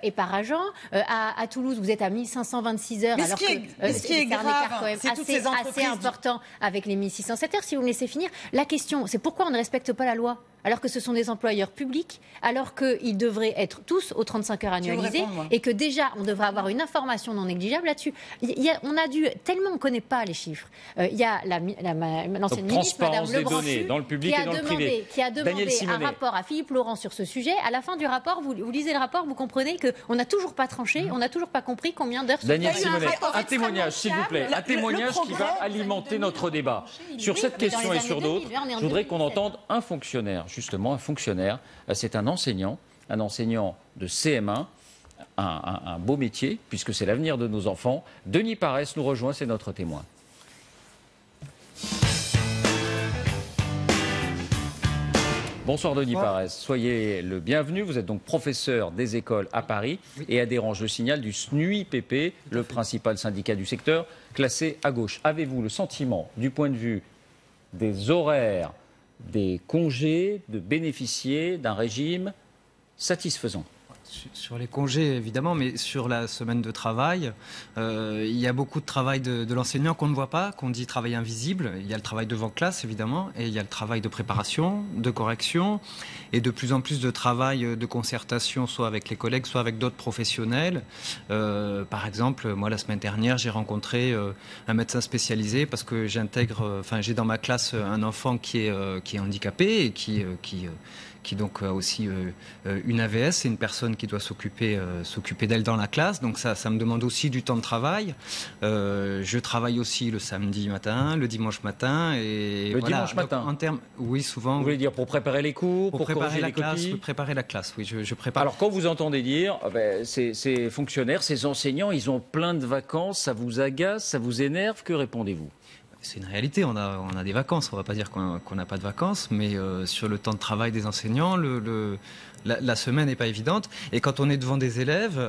et par agent. À Toulouse, vous êtes à 1526 heures. Mais ce qui est grave, un écart quand même assez important avec les 1607 heures. Si vous me laissez finir, la question, c'est pourquoi on ne respecte pas la loi? Alors que ce sont des employeurs publics, alors qu'ils devraient être tous aux 35 heures annualisées, et que déjà, on devrait avoir une information non négligeable là-dessus. On a dû, tellement on ne connaît pas les chiffres, il y a l'ancienne ministre, Madame Lebranchu, dans le public et dans le privé. Qui a demandé un rapport à Philippe Laurent sur ce sujet. À la fin du rapport, vous lisez le rapport, vous comprenez qu'on n'a toujours pas tranché, on n'a toujours pas compris combien d'heures... Daniel Simonet, un témoignage, s'il vous plaît, un témoignage qui va alimenter notre débat. Sur cette question et sur d'autres, je voudrais qu'on entende un fonctionnaire. Justement, un fonctionnaire, c'est un enseignant de CM1, un beau métier, puisque c'est l'avenir de nos enfants. Denis Paresse nous rejoint, c'est notre témoin. Bonsoir Denis Paresse, soyez le bienvenu. Vous êtes donc professeur des écoles à Paris et adhérent, je le signale, du SNUIPP, le principal syndicat du secteur, classé à gauche. Avez-vous le sentiment, du point de vue des horaires, des congés, de bénéficier d'un régime satisfaisant? Sur les congés, évidemment, mais sur la semaine de travail, il y a beaucoup de travail de l'enseignant qu'on ne voit pas, qu'on dit travail invisible. Il y a le travail devant classe, évidemment, et il y a le travail de préparation, de correction, et de plus en plus de travail de concertation, soit avec les collègues, soit avec d'autres professionnels. Par exemple, moi, la semaine dernière, j'ai rencontré un médecin spécialisé parce que j'ai dans ma classe un enfant qui est handicapé et qui donc a aussi une AVS, c'est une personne qui doit s'occuper d'elle dans la classe, donc ça me demande aussi du temps de travail. Je travaille aussi le samedi matin, le dimanche matin. Et dimanche matin oui, souvent. Vous voulez dire pour préparer les cours, pour préparer la classe, préparer la classe, oui, je prépare. Alors quand vous entendez dire, ces fonctionnaires, ces enseignants, ils ont plein de vacances, ça vous agace, ça vous énerve, que répondez-vous? C'est une réalité, on a des vacances, on ne va pas dire qu'on n'a pas de vacances, mais sur le temps de travail des enseignants, le la semaine n'est pas évidente. Et quand on est devant des élèves,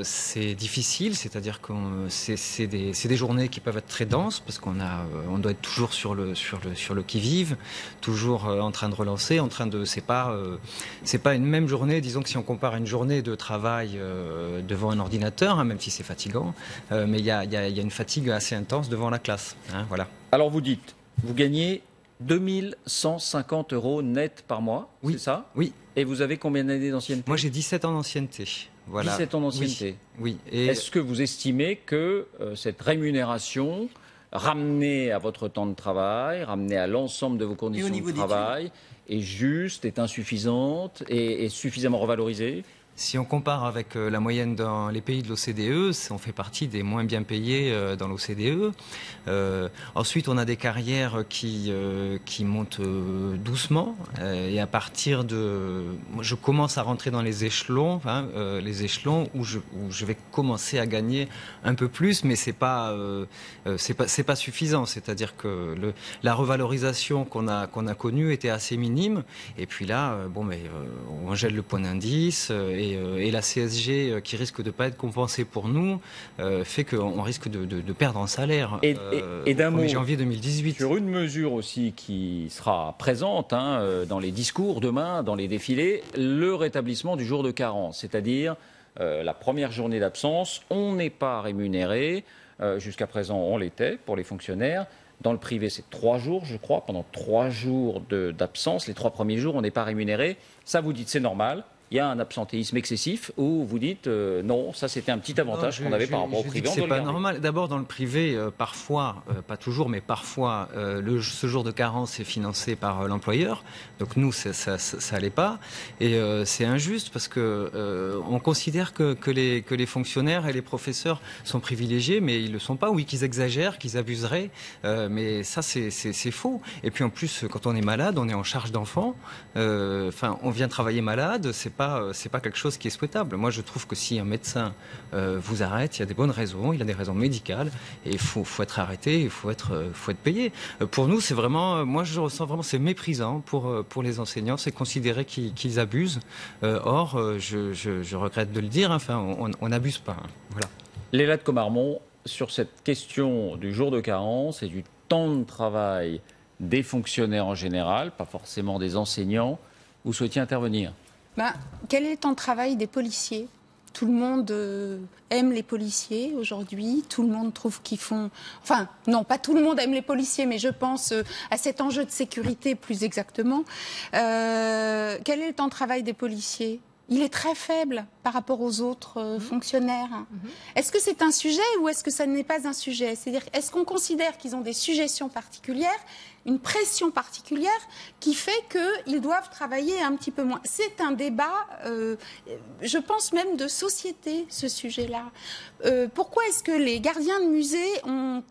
c'est difficile, c'est-à-dire que c'est des journées qui peuvent être très denses parce on doit être toujours sur le qui-vive, toujours en train de relancer, c'est pas une même journée. Disons que si on compare une journée de travail devant un ordinateur, hein, même si c'est fatigant, mais il y a une fatigue assez intense devant la classe. Hein, voilà. Alors vous dites, vous gagnez 2150 € net par mois, oui, c'est ça? Oui. Et vous avez combien d'années d'ancienneté? Moi j'ai 17 ans d'ancienneté. Voilà. 17 ans d'ancienneté. Oui. Est-ce que vous estimez que cette rémunération, ramenée à votre temps de travail, ramenée à l'ensemble de vos conditions de travail, est juste, est insuffisante et est suffisamment revalorisée? Si on compare avec la moyenne dans les pays de l'OCDE, on fait partie des moins bien payés dans l'OCDE. Ensuite, on a des carrières qui montent doucement. Et à partir de... Je commence à rentrer dans les échelons, où je vais commencer à gagner un peu plus, mais c'est pas suffisant. C'est-à-dire que la revalorisation qu'on a connue était assez minime. Et puis là, on gèle le point d'indice et la CSG qui risque de ne pas être compensée pour nous fait qu'on risque de perdre en salaire et d'un mot, 1er janvier 2018. Sur une mesure aussi qui sera présente dans les discours demain, dans les défilés, le rétablissement du jour de carence, c'est-à-dire la première journée d'absence, on n'est pas rémunéré, jusqu'à présent on l'était pour les fonctionnaires. Dans le privé, c'est 3 jours, je crois, pendant 3 jours d'absence. Les 3 premiers jours, on n'est pas rémunéré. Ça, vous dites, c'est normal. Il y a un absentéisme excessif ou vous dites non, ça c'était un petit avantage qu'on avait par rapport au privé. C'est pas normal. D'abord dans le privé, parfois, pas toujours, mais parfois, ce jour de carence est financé par l'employeur. Donc nous, ça allait pas. Et c'est injuste parce que on considère que les fonctionnaires et les professeurs sont privilégiés, mais ils le sont pas. Oui, qu'ils exagèrent, qu'ils abuseraient, mais ça c'est faux. Et puis en plus, quand on est malade, on est en charge d'enfants. On vient travailler malade, c'est pas quelque chose qui est souhaitable. Moi, je trouve que si un médecin vous arrête, il y a des bonnes raisons, il a des raisons médicales, et il faut être arrêté, il faut être payé. Pour nous, c'est vraiment, moi, je ressens vraiment, c'est méprisant pour les enseignants, c'est considérer qu'ils abusent. Or, je regrette de le dire, on n'abuse pas. Voilà. Léla de Comarmont, sur cette question du jour de carence et du temps de travail des fonctionnaires en général, pas forcément des enseignants, vous souhaitiez intervenir? Quel est le temps de travail des policiers? Tout le monde aime les policiers aujourd'hui. Tout le monde trouve qu'ils font... Enfin, non, pas tout le monde aime les policiers, mais je pense à cet enjeu de sécurité plus exactement. Quel est le temps de travail des policiers? Il est très faible par rapport aux autres fonctionnaires. Est-ce que c'est un sujet ou est-ce que ça n'est pas un sujet? C'est-à-dire, est-ce qu'on considère qu'ils ont des sujétions particulières, une pression particulière qui fait qu'ils doivent travailler un petit peu moins? C'est un débat, je pense même de société, ce sujet-là. Pourquoi est-ce que les gardiens de musée ont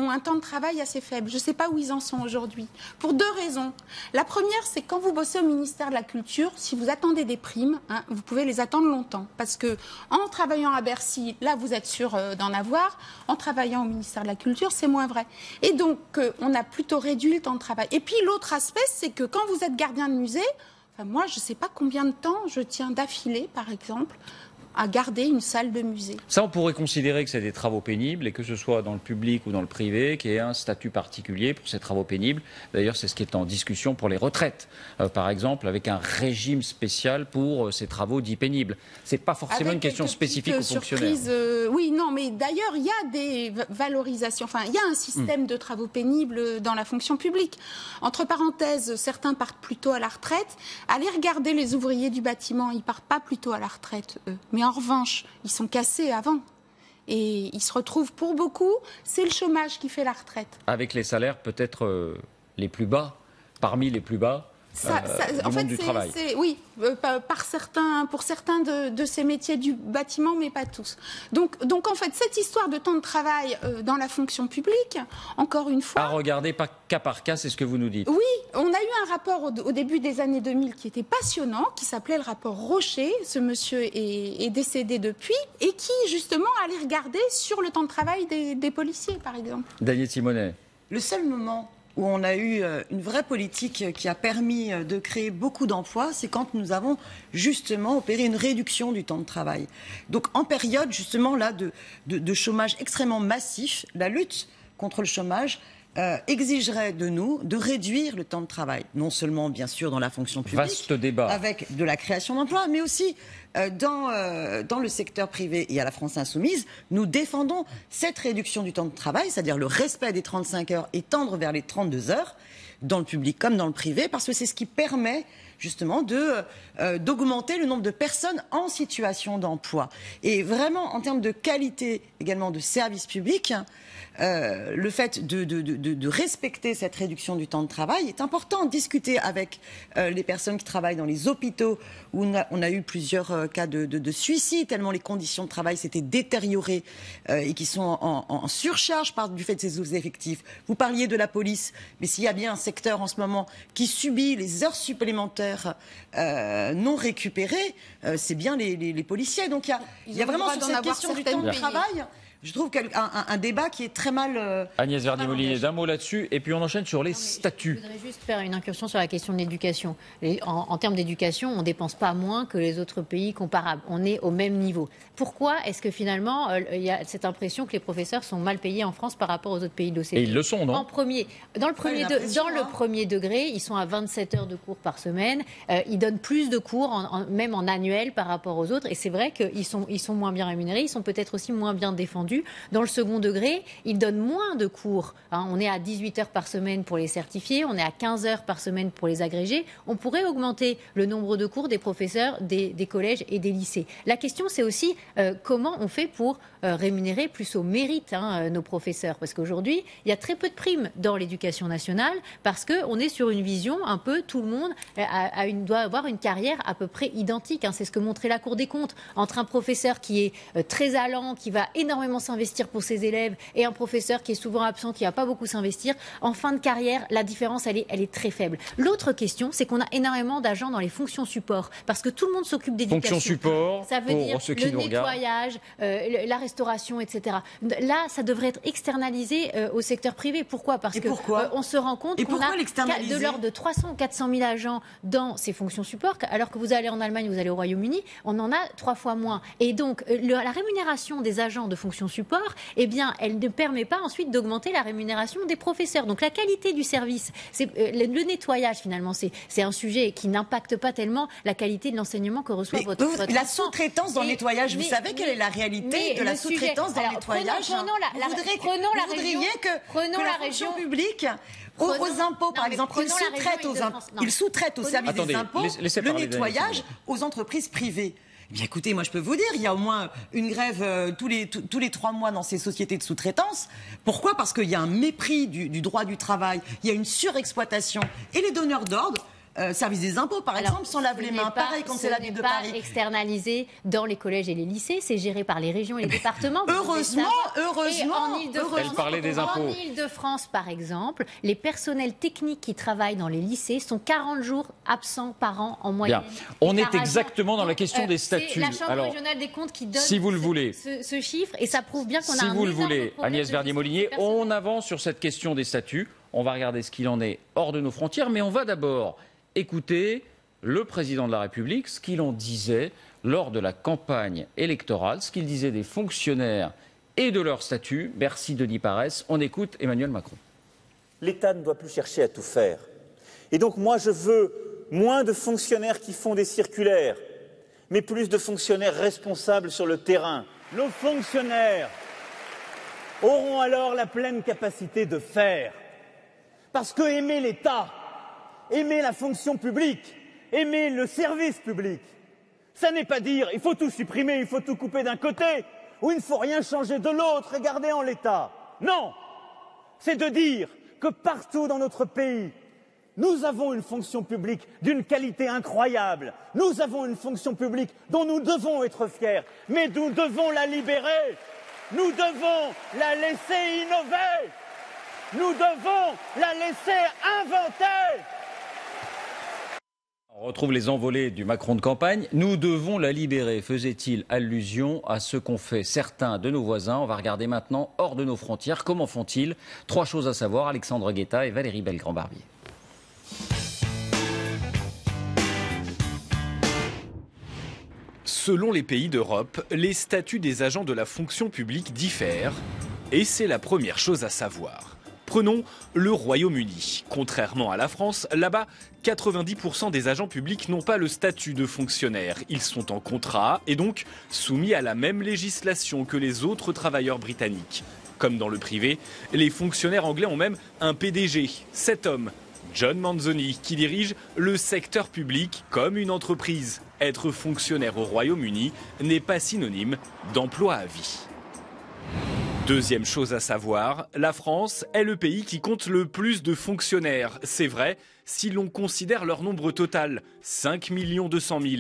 un temps de travail assez faible? Je ne sais pas où ils en sont aujourd'hui. Pour 2 raisons. La première, c'est quand vous bossez au ministère de la Culture, si vous attendez des primes, vous pouvez les attendre longtemps. Parce que en travaillant à Bercy, là, vous êtes sûr d'en avoir. En travaillant au ministère de la Culture, c'est moins vrai. Et donc, on a plutôt réduit le temps de travail. Et puis, l'autre aspect, c'est que quand vous êtes gardien de musée, moi, je ne sais pas combien de temps je tiens d'affilée, par exemple, à garder une salle de musée. Ça, on pourrait considérer que c'est des travaux pénibles et que ce soit dans le public ou dans le privé, qu'il y ait un statut particulier pour ces travaux pénibles. D'ailleurs, c'est ce qui est en discussion pour les retraites, par exemple, avec un régime spécial pour ces travaux dits pénibles. C'est pas forcément une question spécifique aux fonctionnaires. Oui, non, mais d'ailleurs, il y a des valorisations. Enfin, il y a un système de travaux pénibles dans la fonction publique. Entre parenthèses, certains partent plutôt à la retraite. Allez regarder les ouvriers du bâtiment, ils partent pas plutôt à la retraite, eux. Mais en revanche, ils sont cassés avant. Et ils se retrouvent, pour beaucoup, c'est le chômage qui fait la retraite. Avec les salaires peut-être les plus bas, parmi les plus bas du monde du travail. Oui, pour certains de ces métiers du bâtiment, mais pas tous. Donc en fait, cette histoire de temps de travail dans la fonction publique, encore une fois... À regarder cas par cas, c'est ce que vous nous dites. Oui, on a eu un rapport au début des années 2000 qui était passionnant, qui s'appelait le rapport Rocher. Ce monsieur est décédé depuis, et qui, justement, allait regarder sur le temps de travail des policiers, par exemple. Daniel Simonet. Le seul moment où on a eu une vraie politique qui a permis de créer beaucoup d'emplois, c'est quand nous avons justement opéré une réduction du temps de travail. Donc en période justement là de chômage extrêmement massif, la lutte contre le chômage exigerait de nous de réduire le temps de travail, non seulement bien sûr dans la fonction publique, vaste débat, avec de la création d'emplois, mais aussi dans le secteur privé. Et à la France Insoumise, nous défendons cette réduction du temps de travail, c'est-à-dire le respect des 35 heures et tendre vers les 32 heures, dans le public comme dans le privé, parce que c'est ce qui permet justement d'augmenter le nombre de personnes en situation d'emploi. Et vraiment, en termes de qualité également de service public, le fait de respecter cette réduction du temps de travail est important. Discuter avec les personnes qui travaillent dans les hôpitaux, où on a eu plusieurs cas de suicide, tellement les conditions de travail s'étaient détériorées et qui sont en surcharge du fait de ces sous-effectifs. Vous parliez de la police, mais s'il y a bien un secteur en ce moment qui subit les heures supplémentaires non récupérées, c'est bien les policiers. Donc il y a vraiment sur cette question du temps de travail, je trouve qu'un débat qui est très mal... Agnès Verdier-Molinier, d'un mot là-dessus, et puis on enchaîne sur les statuts. Je voudrais juste faire une incursion sur la question de l'éducation. En termes d'éducation, on ne dépense pas moins que les autres pays comparables. On est au même niveau. Pourquoi est-ce que finalement, il y a cette impression que les professeurs sont mal payés en France par rapport aux autres pays de l'OCDE? Et ils le sont, non? Dans le premier degré, ils sont à 27 heures de cours par semaine. Ils donnent plus de cours, même en annuel, par rapport aux autres. Et c'est vrai qu'ils sont moins bien rémunérés. Ils sont peut-être aussi moins bien défendus. Dans le second degré, ils donnent moins de cours. On est à 18 heures par semaine pour les certifiés, on est à 15 heures par semaine pour les agrégés. On pourrait augmenter le nombre de cours des professeurs des collèges et des lycées. La question, c'est aussi comment on fait pour rémunérer plus au mérite nos professeurs. Parce qu'aujourd'hui, il y a très peu de primes dans l'éducation nationale parce qu'on est sur une vision un peu, tout le monde doit avoir une carrière à peu près identique. C'est ce que montrait la Cour des comptes. Entre un professeur qui est très allant, qui va énormément s'investir pour ses élèves, et un professeur qui est souvent absent, qui ne va pas beaucoup s'investir, en fin de carrière, la différence, elle est très faible. L'autre question, c'est qu'on a énormément d'agents dans les fonctions support, parce que tout le monde s'occupe d'éducation. Fonctions support, ça veut dire le nettoyage, la restauration, etc. Là, ça devrait être externalisé au secteur privé. Pourquoi? Parce qu'on se rend compte qu'on a de l'ordre de 300 ou 400 000 agents dans ces fonctions support, alors que vous allez en Allemagne, vous allez au Royaume-Uni, on en a 3 fois moins. Et donc, la rémunération des agents de fonctions support, eh bien, elle ne permet pas ensuite d'augmenter la rémunération des professeurs. Donc, la qualité du service, le nettoyage, finalement, c'est un sujet qui n'impacte pas tellement la qualité de l'enseignement que reçoit votre enfant. La sous-traitance dans le nettoyage, vous savez quelle est la réalité de la sous-traitance dans le nettoyage? Prenons la région publique aux impôts, par exemple, ils sous-traitent au service des impôts le nettoyage aux entreprises privées. Bien, écoutez, moi je peux vous dire, il y a au moins une grève tous les 3 mois dans ces sociétés de sous-traitance. Pourquoi? Parce qu'il y a un mépris du droit du travail, il y a une surexploitation. Et les donneurs d'ordre, service des impôts par exemple, s'en lavent les mains. Pareil quand c'est la ville de Paris. Ce n'est pas externalisé dans les collèges et les lycées, c'est géré par les régions et les départements. Heureusement. Elle parlait des impôts. En Ile-de-France, par exemple, les personnels techniques qui travaillent dans les lycées sont 40 jours absents par an en moyenne. Bien. On est exactement dans la question des statuts. C'est la Chambre régionale des comptes qui donne ce chiffre, et ça prouve bien qu'on a un Si vous le voulez, Agnès Verdier-Molinier, on avance sur cette question des statuts. On va regarder ce qu'il en est hors de nos frontières, mais on va d'abord écoutez le président de la République, ce qu'il en disait lors de la campagne électorale, ce qu'il disait des fonctionnaires et de leur statut. Merci Denis Paresse. On écoute Emmanuel Macron. L'État ne doit plus chercher à tout faire. Et donc moi je veux moins de fonctionnaires qui font des circulaires, mais plus de fonctionnaires responsables sur le terrain. Nos fonctionnaires auront alors la pleine capacité de faire. Parce que aimer l'État, aimer la fonction publique, aimer le service public, ça n'est pas dire il faut tout supprimer, il faut tout couper d'un côté, ou il ne faut rien changer de l'autre et garder en l'état. Non, c'est de dire que partout dans notre pays, nous avons une fonction publique d'une qualité incroyable, nous avons une fonction publique dont nous devons être fiers, mais nous devons la libérer, nous devons la laisser innover, nous devons la laisser inventer. On On retrouve les envolées du Macron de campagne. Nous devons la libérer. Faisait-il allusion à ce qu'ont fait certains de nos voisins? On va regarder maintenant hors de nos frontières. Comment font-ils? 3 choses à savoir. Alexandre Guetta et Valérie Belgrand-Barbier. Selon les pays d'Europe, les statuts des agents de la fonction publique diffèrent. Et c'est la première chose à savoir. Prenons le Royaume-Uni. Contrairement à la France, là-bas, 90% des agents publics n'ont pas le statut de fonctionnaire. Ils sont en contrat et donc soumis à la même législation que les autres travailleurs britanniques. Comme dans le privé, les fonctionnaires anglais ont même un PDG, cet homme, John Manzoni, qui dirige le secteur public comme une entreprise. Être fonctionnaire au Royaume-Uni n'est pas synonyme d'emploi à vie. Deuxième chose à savoir, la France est le pays qui compte le plus de fonctionnaires. C'est vrai, si l'on considère leur nombre total, 5 200 000.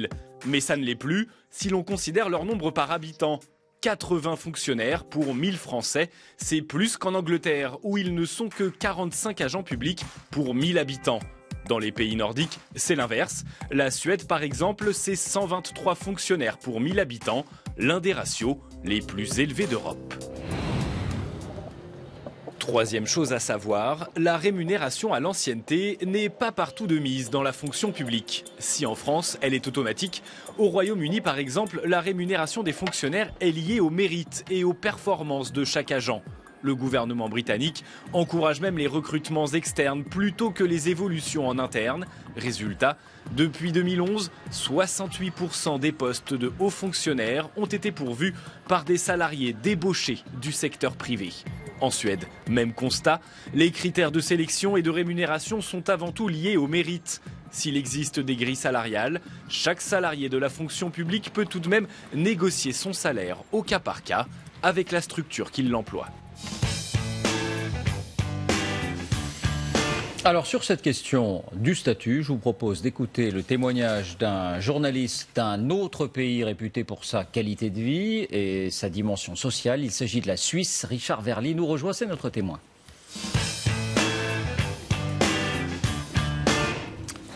Mais ça ne l'est plus si l'on considère leur nombre par habitant. 80 fonctionnaires pour 1000 Français, c'est plus qu'en Angleterre, où ils ne sont que 45 agents publics pour 1000 habitants. Dans les pays nordiques, c'est l'inverse. La Suède, par exemple, c'est 123 fonctionnaires pour 1000 habitants, l'un des ratios les plus élevés d'Europe. Troisième chose à savoir, la rémunération à l'ancienneté n'est pas partout de mise dans la fonction publique. Si en France, elle est automatique, au Royaume-Uni par exemple, la rémunération des fonctionnaires est liée au mérite et aux performances de chaque agent. Le gouvernement britannique encourage même les recrutements externes plutôt que les évolutions en interne. Résultat, depuis 2011, 68% des postes de hauts fonctionnaires ont été pourvus par des salariés débauchés du secteur privé. En Suède, même constat, les critères de sélection et de rémunération sont avant tout liés au mérite. S'il existe des grilles salariales, chaque salarié de la fonction publique peut tout de même négocier son salaire au cas par cas avec la structure qui l'emploie. Alors sur cette question du statut, je vous propose d'écouter le témoignage d'un journaliste d'un autre pays réputé pour sa qualité de vie et sa dimension sociale. Il s'agit de la Suisse. Richard Verly nous rejoint, c'est notre témoin.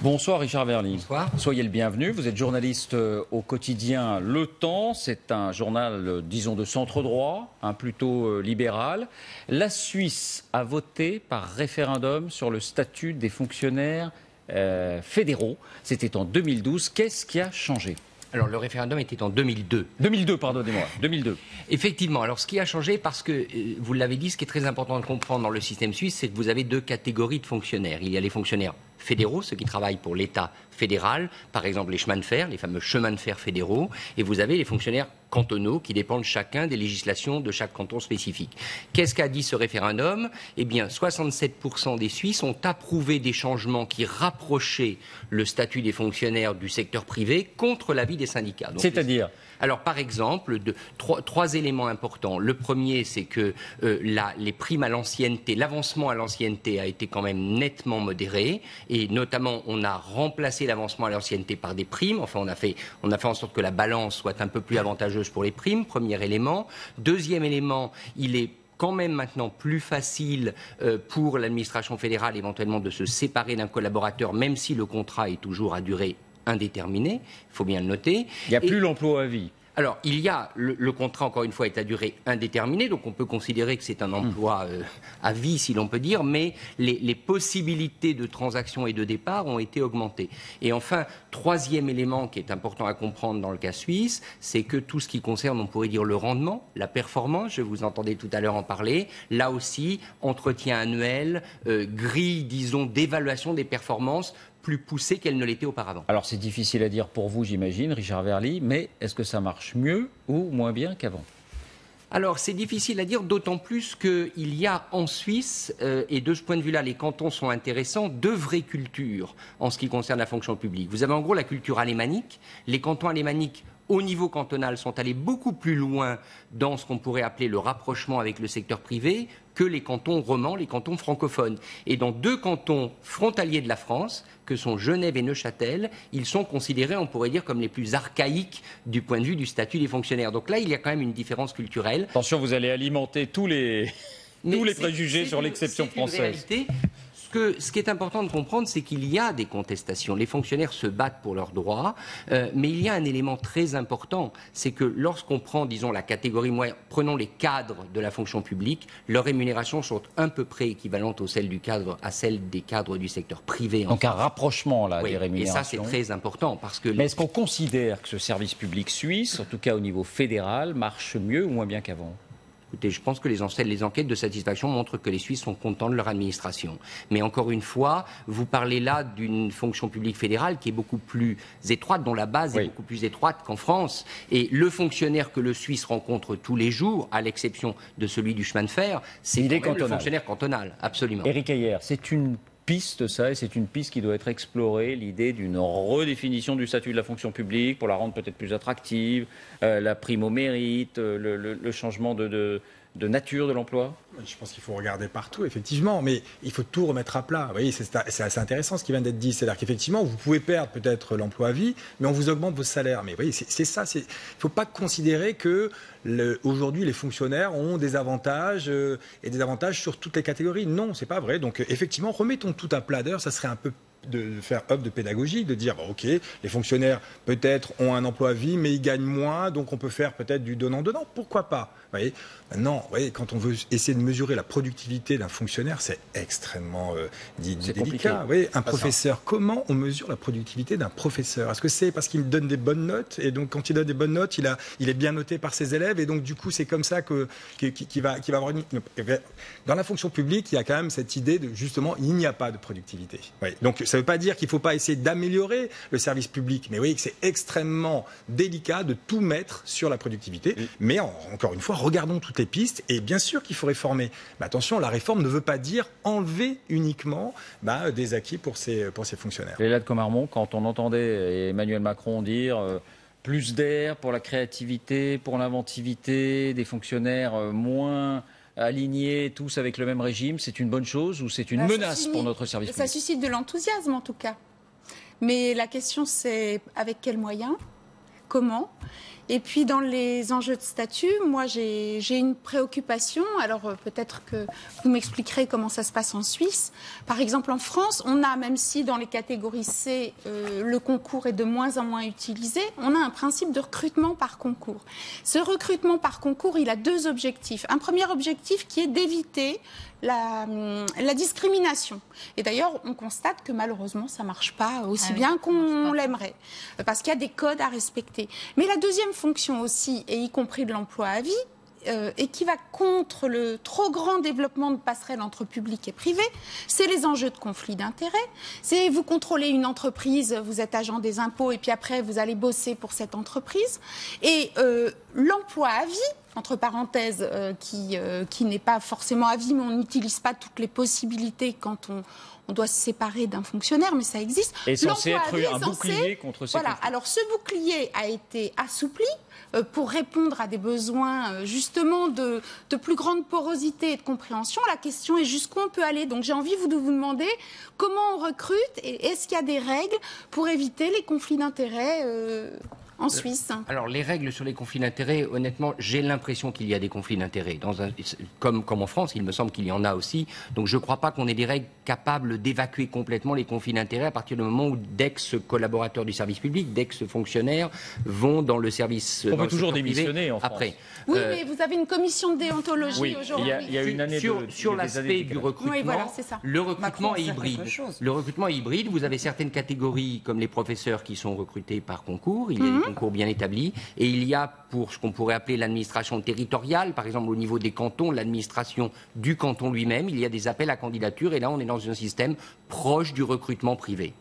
Bonsoir Richard Verly. Bonsoir. Soyez le bienvenu. Vous êtes journaliste au quotidien Le Temps. C'est un journal, disons, de centre droit, plutôt libéral. La Suisse a voté par référendum sur le statut des fonctionnaires fédéraux. C'était en 2012. Qu'est-ce qui a changé ? Alors, le référendum était en 2002. 2002, pardonnez-moi. 2002. Effectivement. Alors, ce qui a changé, parce que, vous l'avez dit, ce qui est très important de comprendre dans le système suisse, c'est que vous avez 2 catégories de fonctionnaires. Il y a les fonctionnaires fédéraux, ceux qui travaillent pour l'État fédéral, par exemple les chemins de fer, les fameux chemins de fer fédéraux, et vous avez les fonctionnaires cantonaux qui dépendent chacun des législations de chaque canton spécifique. Qu'est-ce qu'a dit ce référendum ? Eh bien, 67% des Suisses ont approuvé des changements qui rapprochaient le statut des fonctionnaires du secteur privé contre l'avis des syndicats. C'est-à-dire ? Alors, par exemple, trois éléments importants. Le premier, c'est que les primes à l'ancienneté, l'avancement à l'ancienneté a été quand même nettement modéré. Et notamment, on a remplacé l'avancement à l'ancienneté par des primes. Enfin, on a fait en sorte que la balance soit un peu plus avantageuse pour les primes. Premier élément. Deuxième élément, il est quand même maintenant plus facile pour l'administration fédérale éventuellement de se séparer d'un collaborateur, même si le contrat est toujours à durée indéterminé, il faut bien le noter. Il n'y a plus l'emploi à vie. Alors, il y a le contrat, encore une fois, est à durée indéterminée, donc on peut considérer que c'est un emploi à vie, si l'on peut dire, mais les possibilités de transaction et de départ ont été augmentées. Et enfin, troisième élément qui est important à comprendre dans le cas suisse, c'est que tout ce qui concerne, on pourrait dire, le rendement, la performance, je vous entendais tout à l'heure en parler, là aussi, entretien annuel, grille, disons, d'évaluation des performances, plus poussée qu'elle ne l'était auparavant. Alors c'est difficile à dire pour vous, j'imagine, Richard Verly, mais est-ce que ça marche mieux ou moins bien qu'avant ? Alors c'est difficile à dire, d'autant plus qu'il y a en Suisse, et de ce point de vue-là, les cantons sont intéressants, 2 vraies cultures en ce qui concerne la fonction publique. Vous avez en gros la culture alémanique. Les cantons alémaniques au niveau cantonal sont allés beaucoup plus loin dans ce qu'on pourrait appeler le rapprochement avec le secteur privé que les cantons romans, les cantons francophones. Et dans 2 cantons frontaliers de la France, que sont Genève et Neuchâtel, ils sont considérés, on pourrait dire, comme les plus archaïques du point de vue du statut des fonctionnaires. Donc là, il y a quand même une différence culturelle. Attention, vous allez alimenter tous les préjugés sur l'exception française. Ce ce qui est important de comprendre, c'est qu'il y a des contestations. Les fonctionnaires se battent pour leurs droits, mais il y a un élément très important, c'est que lorsqu'on prend, disons, la catégorie moyenne, prenons les cadres de la fonction publique, leurs rémunérations sont à peu près équivalentes à celles des cadres du secteur privé. Donc un rapprochement là, des rémunérations. Et ça, c'est très important parce que... Mais est-ce qu'on considère que ce service public suisse, en tout cas au niveau fédéral, marche mieux ou moins bien qu'avant ? Écoutez, je pense que les enquêtes de satisfaction montrent que les Suisses sont contents de leur administration. Mais encore une fois, vous parlez là d'une fonction publique fédérale qui est beaucoup plus étroite, dont la base est beaucoup plus étroite qu'en France. Et le fonctionnaire que le Suisse rencontre tous les jours, à l'exception de celui du chemin de fer, c'est le fonctionnaire cantonal. Absolument. Éric Heyer, c'est une piste, ça, et c'est une piste qui doit être explorée, l'idée d'une redéfinition du statut de la fonction publique pour la rendre peut-être plus attractive, la prime au mérite, le changement de nature de l'emploi. Je pense qu'il faut regarder partout, effectivement, mais il faut tout remettre à plat. Vous voyez, c'est assez intéressant ce qui vient d'être dit. C'est-à-dire qu'effectivement, vous pouvez perdre peut-être l'emploi à vie, mais on vous augmente vos salaires. Mais vous voyez, c'est ça. Il ne faut pas considérer que aujourd'hui, les fonctionnaires ont des avantages et des avantages sur toutes les catégories. Non, c'est pas vrai. Donc, effectivement, remettons tout à plat. D'ailleurs, ça serait un peu de faire œuvre de pédagogie, de dire ok, les fonctionnaires peut-être ont un emploi à vie, mais ils gagnent moins, donc on peut faire peut-être du donnant-donnant. Pourquoi pas ? Vous voyez, maintenant, vous voyez, quand on veut essayer de mesurer la productivité d'un fonctionnaire, c'est extrêmement délicat. Vous voyez, un professeur, comment on mesure la productivité d'un professeur ? Est-ce que c'est parce qu'il donne des bonnes notes, et donc quand il donne des bonnes notes, il est bien noté par ses élèves, et donc du coup c'est comme ça qu'il va avoir une... Dans la fonction publique, il y a quand même cette idée de justement, il n'y a pas de productivité. Oui. Donc ça ne veut pas dire qu'il ne faut pas essayer d'améliorer le service public, mais oui, que c'est extrêmement délicat de tout mettre sur la productivité. Mais encore une fois, regardons toutes les pistes, et bien sûr qu'il faut réformer. Mais attention, la réforme ne veut pas dire enlever uniquement des acquis pour ces fonctionnaires. Léla de Comarmont, quand on entendait Emmanuel Macron dire plus d'air pour la créativité, pour l'inventivité, des fonctionnaires moins alignés, tous avec le même régime, c'est une bonne chose ou c'est une menace pour notre service public ? Ça suscite de l'enthousiasme en tout cas. Mais la question c'est avec quels moyens ? Comment ? Et puis dans les enjeux de statut, moi j'ai une préoccupation. Alors peut-être que vous m'expliquerez comment ça se passe en Suisse. Par exemple en France, on a, même si dans les catégories C, le concours est de moins en moins utilisé, on a un principe de recrutement par concours. Ce recrutement par concours, il a deux objectifs. Un premier objectif qui est d'éviter la discrimination. Et d'ailleurs, on constate que malheureusement, ça ne marche pas aussi bien qu'on l'aimerait, parce qu'il y a des codes à respecter. Mais la deuxième fonction aussi, et y compris de l'emploi à vie, et qui va contre le trop grand développement de passerelles entre public et privé, c'est les enjeux de conflit d'intérêts. C'est vous contrôlez une entreprise, vous êtes agent des impôts, et puis après, vous allez bosser pour cette entreprise. Et l'emploi à vie, entre parenthèses, qui n'est pas forcément à vie, mais on n'utilise pas toutes les possibilités quand on doit se séparer d'un fonctionnaire, mais ça existe. Et censé être un bouclier contre ces conflits. Alors ce bouclier a été assoupli pour répondre à des besoins justement de plus grande porosité et de compréhension. La question est jusqu'où on peut aller. Donc j'ai envie de vous demander comment on recrute et est-ce qu'il y a des règles pour éviter les conflits d'intérêts en Suisse. Alors les règles sur les conflits d'intérêts, honnêtement, j'ai l'impression qu'il y a des conflits d'intérêts. Comme en France, il me semble qu'il y en a aussi. Donc je ne crois pas qu'on ait des règles capables d'évacuer complètement les conflits d'intérêts à partir du moment où d'ex-collaborateurs du service public, d'ex-fonctionnaires vont dans le service. On peut toujours démissionner en France. Après. Oui, mais vous avez une commission de déontologie aujourd'hui. Il y a une année sur l'aspect du recrutement. Oui, voilà, c'est ça. Le recrutement est hybride. Le recrutement est hybride. Vous avez certaines catégories comme les professeurs qui sont recrutés par concours. Il y a des concours bien établis. Et il y a pour ce qu'on pourrait appeler l'administration territoriale, par exemple au niveau des cantons, l'administration du canton lui-même, il y a des appels à candidature et là on est dans un système proche du recrutement privé.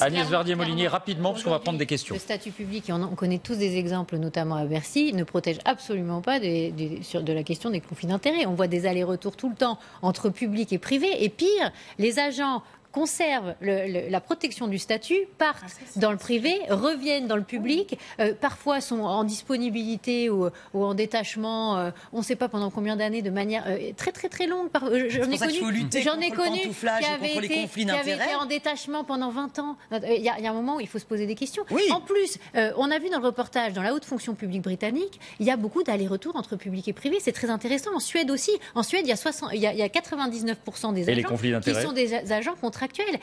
Agnès Verdier-Molinier, rapidement, parce qu'on va prendre des questions. Le statut public, et on connaît tous des exemples, notamment à Bercy, ne protège absolument pas de la question des conflits d'intérêts. On voit des allers-retours tout le temps entre public et privé. Et pire, les agents conservent la protection du statut, partent dans le privé, reviennent dans le public, parfois sont en disponibilité ou en détachement, on ne sait pas pendant combien d'années, de manière très très très longue. J'en ai connu qui avait été en détachement pendant 20 ans. Il y a un moment où il faut se poser des questions. En plus, on a vu dans le reportage, dans la haute fonction publique britannique, il y a beaucoup d'allers-retours entre public et privé. C'est très intéressant. En Suède aussi. En Suède, il y a 99% des agents qui sont des agents contractuels.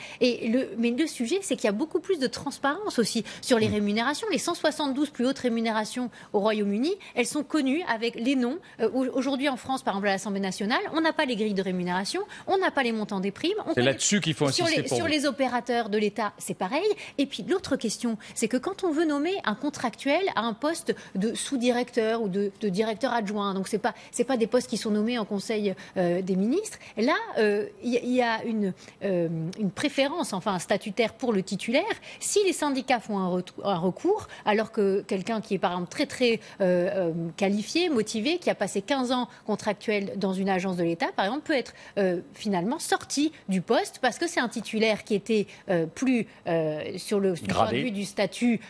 Mais le sujet, c'est qu'il y a beaucoup plus de transparence aussi sur les rémunérations. Les 172 plus hautes rémunérations au Royaume-Uni, elles sont connues avec les noms. Aujourd'hui, en France, par exemple, à l'Assemblée nationale, on n'a pas les grilles de rémunération, on n'a pas les montants des primes. C'est là-dessus qu'il faut insister sur les opérateurs de l'État, c'est pareil. Et puis l'autre question, c'est que quand on veut nommer un contractuel à un poste de sous-directeur ou de directeur adjoint, donc c'est pas des postes qui sont nommés en Conseil des ministres. Là, il y a une préférence, enfin statutaire pour le titulaire. Si les syndicats font un recours, alors que quelqu'un qui est par exemple très très qualifié, motivé, qui a passé 15 ans contractuel dans une agence de l'État, par exemple, peut être finalement sorti du poste parce que c'est un titulaire qui était plus sur le point de vue du statut,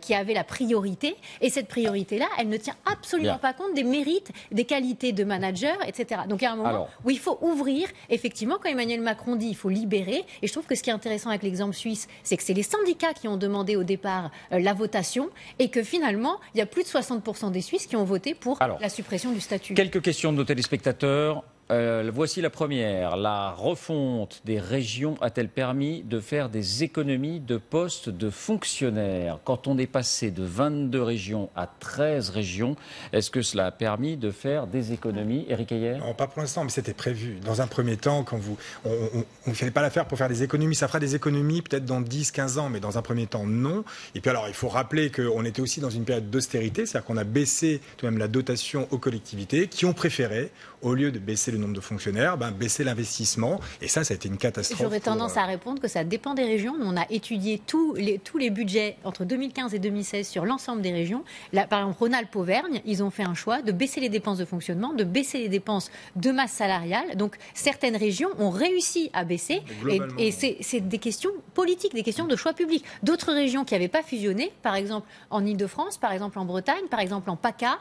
qui avait la priorité. Et cette priorité-là, elle ne tient absolument pas compte des mérites, des qualités de manager, etc. Donc il y a un moment où il faut ouvrir. Effectivement, quand Emmanuel Macron dit il faut libérer, et je trouve que ce qui est intéressant avec l'exemple suisse, c'est que c'est les syndicats qui ont demandé au départ la votation et que finalement, il y a plus de 60% des Suisses qui ont voté pour la suppression du statut. Quelques questions de nos téléspectateurs. Voici la première. La refonte des régions a-t-elle permis de faire des économies de postes de fonctionnaires? Quand on est passé de 22 régions à 13 régions, est-ce que cela a permis de faire des économies, Éric Heyer? Non, pas pour l'instant, mais c'était prévu. Dans un premier temps, quand on ne fait pas l'affaire pour faire des économies. Ça fera des économies peut-être dans 10-15 ans, mais dans un premier temps, non. Et puis alors, il faut rappeler qu'on était aussi dans une période d'austérité, c'est-à-dire qu'on a baissé tout de même la dotation aux collectivités qui ont préféré, au lieu de baisser le nombre de fonctionnaires, baisser l'investissement. Et ça a été une catastrophe. J'aurais tendance à répondre que ça dépend des régions. On a étudié tous les budgets entre 2015 et 2016 sur l'ensemble des régions. Là, par exemple, Rhône-Alpes-Auvergne, ils ont fait un choix de baisser les dépenses de fonctionnement, de baisser les dépenses de masse salariale. Donc, certaines régions ont réussi à baisser. Et c'est des questions politiques, des questions de choix publics. D'autres régions qui n'avaient pas fusionné, par exemple en Ile-de-France, par exemple en Bretagne, par exemple en PACA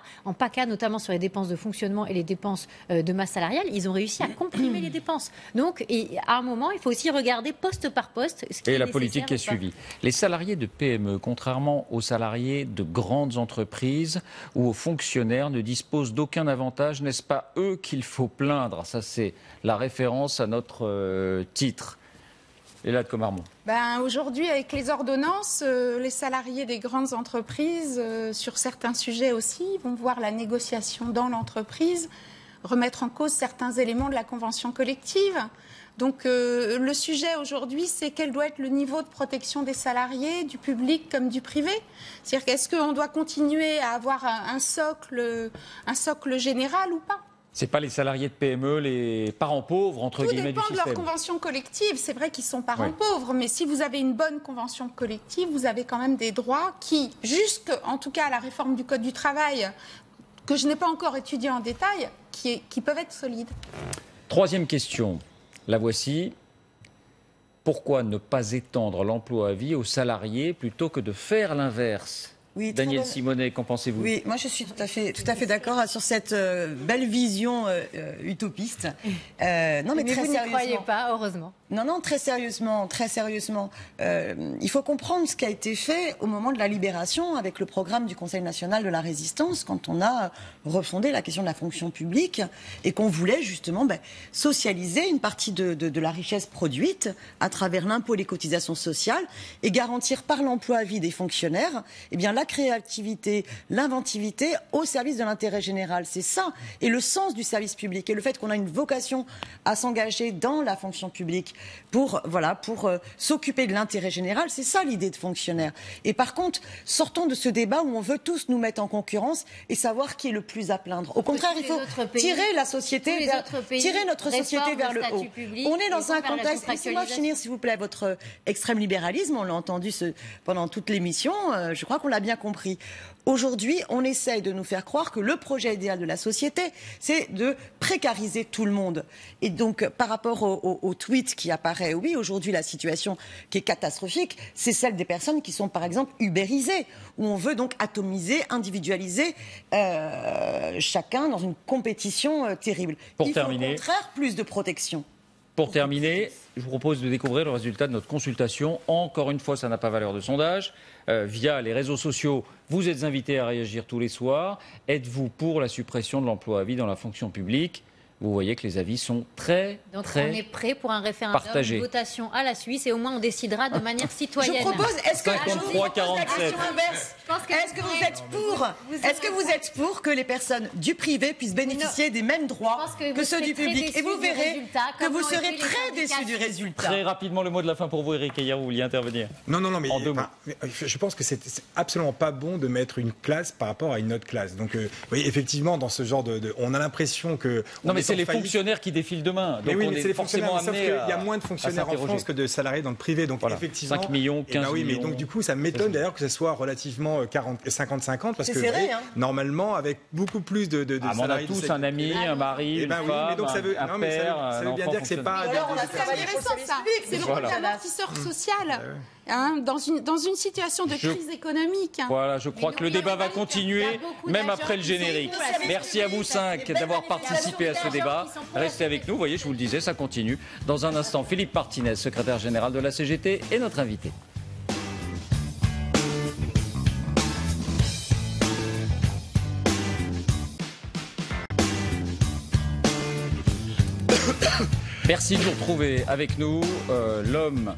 notamment sur les dépenses de fonctionnement et les dépenses de masse salariale, ils ont réussi à comprimer les dépenses. Donc, à un moment, il faut aussi regarder poste par poste ce qui est la politique qui est suivie. Les salariés de PME, contrairement aux salariés de grandes entreprises ou aux fonctionnaires, ne disposent d'aucun avantage. N'est-ce pas eux qu'il faut plaindre? Ça, c'est la référence à notre titre. Léla de Comarmont. Aujourd'hui, avec les ordonnances, les salariés des grandes entreprises, sur certains sujets aussi, vont voir la négociation dans l'entreprise remettre en cause certains éléments de la convention collective. Donc le sujet aujourd'hui, c'est quel doit être le niveau de protection des salariés, du public comme du privé. C'est-à-dire qu'est-ce qu'on doit continuer à avoir un socle général ou pas? Ce n'est pas les salariés de PME, les parents pauvres, entre guillemets, du système. Tout dépend de leur convention collective. C'est vrai qu'ils sont parents pauvres, mais si vous avez une bonne convention collective, vous avez quand même des droits qui, en tout cas à la réforme du Code du travail, que je n'ai pas encore étudié en détail, qui peuvent être solides. Troisième question, la voici. Pourquoi ne pas étendre l'emploi à vie aux salariés plutôt que de faire l'inverse? Daniel Simonet, qu'en pensez-vous? Oui, moi je suis tout à fait d'accord sur cette belle vision utopiste. Non, mais vous n'y croyez pas, heureusement. Non, très sérieusement. Il faut comprendre ce qui a été fait au moment de la libération avec le programme du Conseil national de la résistance, quand on a refondé la question de la fonction publique et qu'on voulait justement socialiser une partie de la richesse produite à travers l'impôt et les cotisations sociales et garantir par l'emploi à vie des fonctionnaires, la créativité, l'inventivité au service de l'intérêt général. C'est ça. Et le sens du service public et le fait qu'on a une vocation à s'engager dans la fonction publique pour s'occuper de l'intérêt général, c'est ça l'idée de fonctionnaire. Et par contre, sortons de ce débat où on veut tous nous mettre en concurrence et savoir qui est le plus à plaindre. Au contraire, il faut tirer notre société vers le haut. On est dans un contexte, laissez-moi finir s'il vous plaît, votre extrême libéralisme, on l'a entendu pendant toute l'émission, je crois qu'on l'a bien compris. Aujourd'hui, on essaye de nous faire croire que le projet idéal de la société, c'est de précariser tout le monde. Et donc, par rapport au tweet qui apparaît, oui, aujourd'hui, la situation qui est catastrophique, c'est celle des personnes qui sont, par exemple, ubérisées, où on veut donc atomiser, individualiser chacun dans une compétition terrible. Il faut au contraire plus de protection. Pour terminer, je vous propose de découvrir le résultat de notre consultation. Encore une fois, ça n'a pas valeur de sondage. Via les réseaux sociaux, vous êtes invités à réagir tous les soirs. Êtes-vous pour la suppression de l'emploi à vie dans la fonction publique ? Vous voyez que les avis sont très on est prêt pour un référendum, partagés. Une votation à la Suisse, et au moins on décidera de manière citoyenne. Je propose, est-ce que 53-47. Est-ce que vous êtes pour que les personnes du privé puissent bénéficier des mêmes droits que ceux du public? Et vous verrez que vous serez très déçus du résultat. Très rapidement, le mot de la fin pour vous, Éric Ayerou, vous vouliez intervenir? Non, mais en 2 mots. Je pense que c'est absolument pas bon de mettre une classe par rapport à une autre classe. Donc, oui, effectivement, dans ce genre on a l'impression que... Non, mais c'est les fonctionnaires qui défilent demain. Donc oui, on mais est c'est les forcément fonctionnaires. amené Sauf qu'il y a moins de fonctionnaires en France que de salariés dans le privé. Donc voilà. effectivement, 5 millions, 15 oui, millions. mais donc du coup, ça m'étonne d'ailleurs que ce soit relativement 50-50 parce que serré, hein. normalement, avec beaucoup plus de salariés, on a tous un ami, un mari, une femme, mais donc ça veut, un père, ça veut bien dire que c'est pas. C'est intéressant ça. C'est le rôle d'amortisseur social. Dans une situation de crise économique. Voilà, je crois que le débat va continuer, même après le générique. Merci à vous 5 d'avoir participé à ce débat. Restez avec nous, vous voyez, je vous le disais, ça continue. Dans un instant, Philippe Martinez, secrétaire général de la CGT, est notre invité. Merci de nous retrouver avec nous, l'homme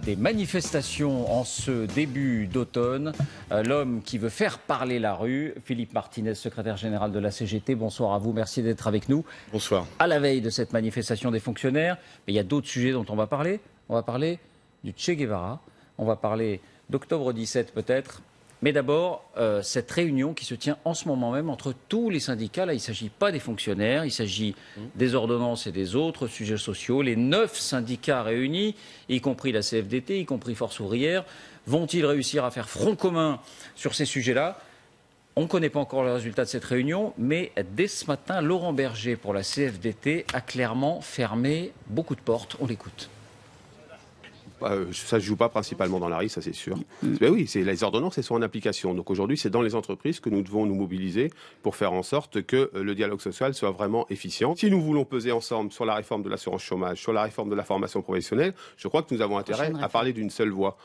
des manifestations en ce début d'automne, l'homme qui veut faire parler la rue, Philippe Martinez, secrétaire général de la CGT. Bonsoir à vous, merci d'être avec nous. Bonsoir. À la veille de cette manifestation des fonctionnaires, mais il y a d'autres sujets dont on va parler. On va parler du Che Guevara, on va parler d'octobre 17 peut-être. Mais d'abord, cette réunion qui se tient en ce moment même entre tous les syndicats. Là, il ne s'agit pas des fonctionnaires, il s'agit des ordonnances et des autres sujets sociaux. Les 9 syndicats réunis, y compris la CFDT, y compris Force ouvrière, vont-ils réussir à faire front commun sur ces sujets-là? On ne connaît pas encore le résultat de cette réunion, mais dès ce matin, Laurent Berger, pour la CFDT, a clairement fermé beaucoup de portes. On l'écoute. Ça ne se joue pas principalement dans la rue, ça c'est sûr. Mais oui, les ordonnances, elles sont en application. Donc aujourd'hui, c'est dans les entreprises que nous devons nous mobiliser pour faire en sorte que le dialogue social soit vraiment efficient. Si nous voulons peser ensemble sur la réforme de l'assurance chômage, sur la réforme de la formation professionnelle, je crois que nous avons intérêt à parler d'une seule voix.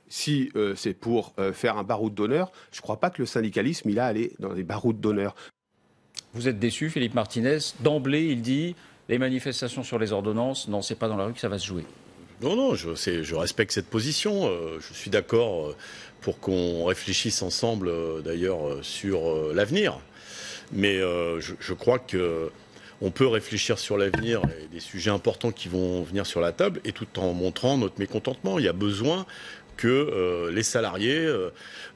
Si c'est pour faire un baroud d'honneur, je ne crois pas que le syndicalisme, il a allé dans des barouds d'honneur. Vous êtes déçu, Philippe Martinez. D'emblée, il dit les manifestations sur les ordonnances, non, c'est pas dans la rue que ça va se jouer. Non, je respecte cette position. Je suis d'accord pour qu'on réfléchisse ensemble, d'ailleurs, sur l'avenir. Mais je crois qu'on peut réfléchir sur l'avenir et des sujets importants qui vont venir sur la table, et tout en montrant notre mécontentement. Il y a besoin que les salariés,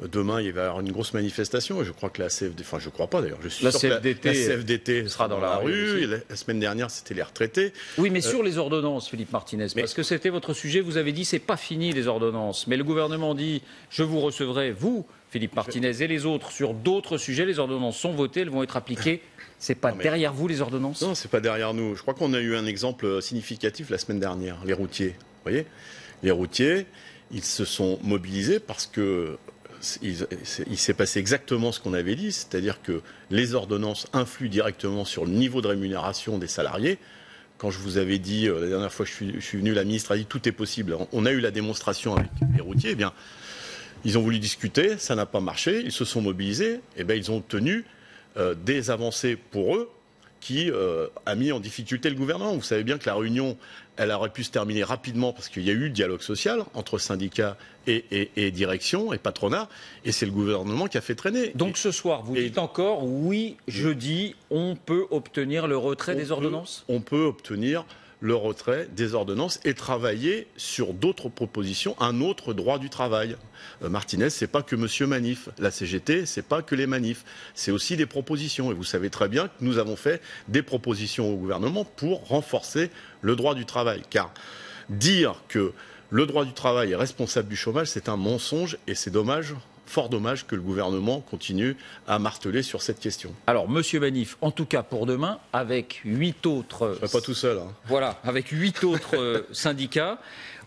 demain il va y avoir une grosse manifestation, et je crois que la CFDT, enfin je crois pas d'ailleurs, je suis sûr que la CFDT sera dans la rue, la semaine dernière c'était les retraités. Oui, mais sur les ordonnances, Philippe Martinez, parce que c'était votre sujet, vous avez dit c'est pas fini les ordonnances, mais le gouvernement dit je vous recevrai, vous, Philippe Martinez et les autres, sur d'autres sujets, les ordonnances sont votées, elles vont être appliquées. C'est pas derrière vous les ordonnances? Non, c'est pas derrière nous. Je crois qu'on a eu un exemple significatif la semaine dernière, les routiers. Vous voyez, les routiers, ils se sont mobilisés parce que il s'est passé exactement ce qu'on avait dit, c'est-à-dire que les ordonnances influent directement sur le niveau de rémunération des salariés. Quand je vous avais dit, la dernière fois que je suis venu, la ministre a dit tout est possible. On a eu la démonstration avec les routiers. Eh bien, ils ont voulu discuter, ça n'a pas marché, ils se sont mobilisés, et bien ils ont obtenu des avancées pour eux qui a mis en difficulté le gouvernement. Vous savez bien que la réunion, elle aurait pu se terminer rapidement parce qu'il y a eu le dialogue social entre syndicats et direction et patronat, et c'est le gouvernement qui a fait traîner. Donc ce soir, vous dites encore, oui, jeudi, on peut obtenir le retrait des ordonnances? On peut obtenir le retrait des ordonnances et travailler sur d'autres propositions, un autre droit du travail. Martinez, c'est pas que Monsieur Manif. La CGT, c'est pas que les manifs. C'est aussi des propositions. Et vous savez très bien que nous avons fait des propositions au gouvernement pour renforcer le droit du travail. Car dire que le droit du travail est responsable du chômage, c'est un mensonge et c'est dommage fort dommage que le gouvernement continue à marteler sur cette question. Alors, Monsieur Banif, en tout cas pour demain, avec 8 autres... Je ne serai pas tout seul. Hein. Voilà, avec 8 autres syndicats.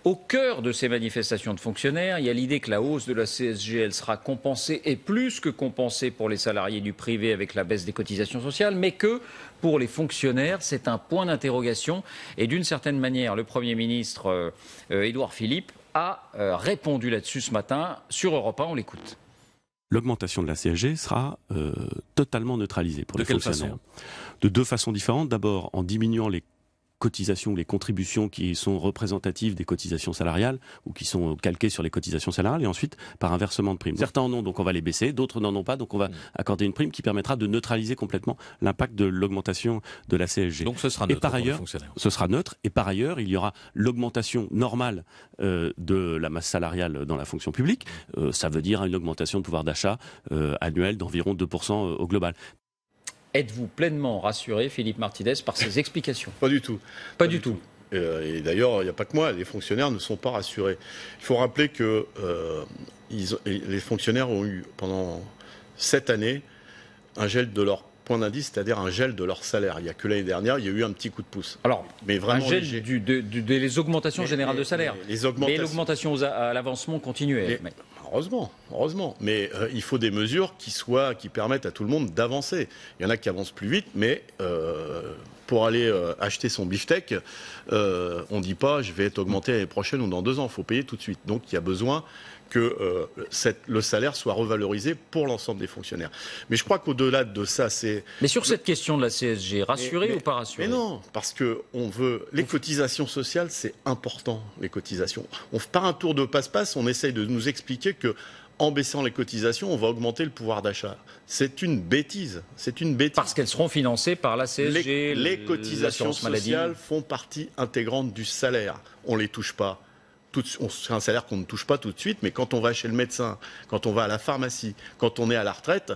Au cœur de ces manifestations de fonctionnaires, il y a l'idée que la hausse de la CSG, elle sera compensée, et plus que compensée pour les salariés du privé avec la baisse des cotisations sociales, mais que pour les fonctionnaires, c'est un point d'interrogation. Et d'une certaine manière, le Premier ministre Édouard Philippe a répondu là-dessus ce matin sur Europe 1. On l'écoute. L'augmentation de la CSG sera totalement neutralisée pour les fonctionnaires. De deux façons différentes. D'abord, en diminuant les cotisations ou les contributions qui sont représentatives des cotisations salariales ou qui sont calquées sur les cotisations salariales, et ensuite par un versement de primes. Certains en ont, donc on va les baisser, d'autres n'en ont pas, donc on va accorder une prime qui permettra de neutraliser complètement l'impact de l'augmentation de la CSG. Donc ce sera neutre pour les fonctionnaires. Ce sera neutre, et par ailleurs, il y aura l'augmentation normale de la masse salariale dans la fonction publique. Ça veut dire une augmentation de pouvoir d'achat annuel d'environ 2% au global. Êtes-vous pleinement rassuré, Philippe Martinez, par ces explications? Pas du tout. Pas du tout. Et d'ailleurs, il n'y a pas que moi, les fonctionnaires ne sont pas rassurés. Il faut rappeler que les fonctionnaires ont eu pendant 7 années un gel de leur point d'indice, c'est-à-dire un gel de leur salaire. Il n'y a que l'année dernière, il y a eu un petit coup de pouce. Alors, mais vraiment un gel des augmentations générales de salaire. Mais l'augmentation à l'avancement continuait. Heureusement. Mais il faut des mesures qui permettent à tout le monde d'avancer. Il y en a qui avancent plus vite, mais pour aller acheter son beefsteak, on ne dit pas je vais être augmenté l'année prochaine ou dans 2 ans. Il faut payer tout de suite. Donc il y a besoin que le salaire soit revalorisé pour l'ensemble des fonctionnaires. Mais je crois qu'au-delà de ça, c'est... Mais sur cette question de la CSG, rassuré ou pas rassuré? Mais non, parce que on veut... Les cotisations sociales, c'est important, les cotisations. Par un tour de passe-passe, on essaye de nous expliquer que en baissant les cotisations, on va augmenter le pouvoir d'achat. C'est une bêtise. Parce qu'elles seront financées par la CSG. Les cotisations sociales font partie intégrante du salaire. On ne les touche pas. C'est un salaire qu'on ne touche pas tout de suite, mais quand on va chez le médecin, quand on va à la pharmacie, quand on est à la retraite,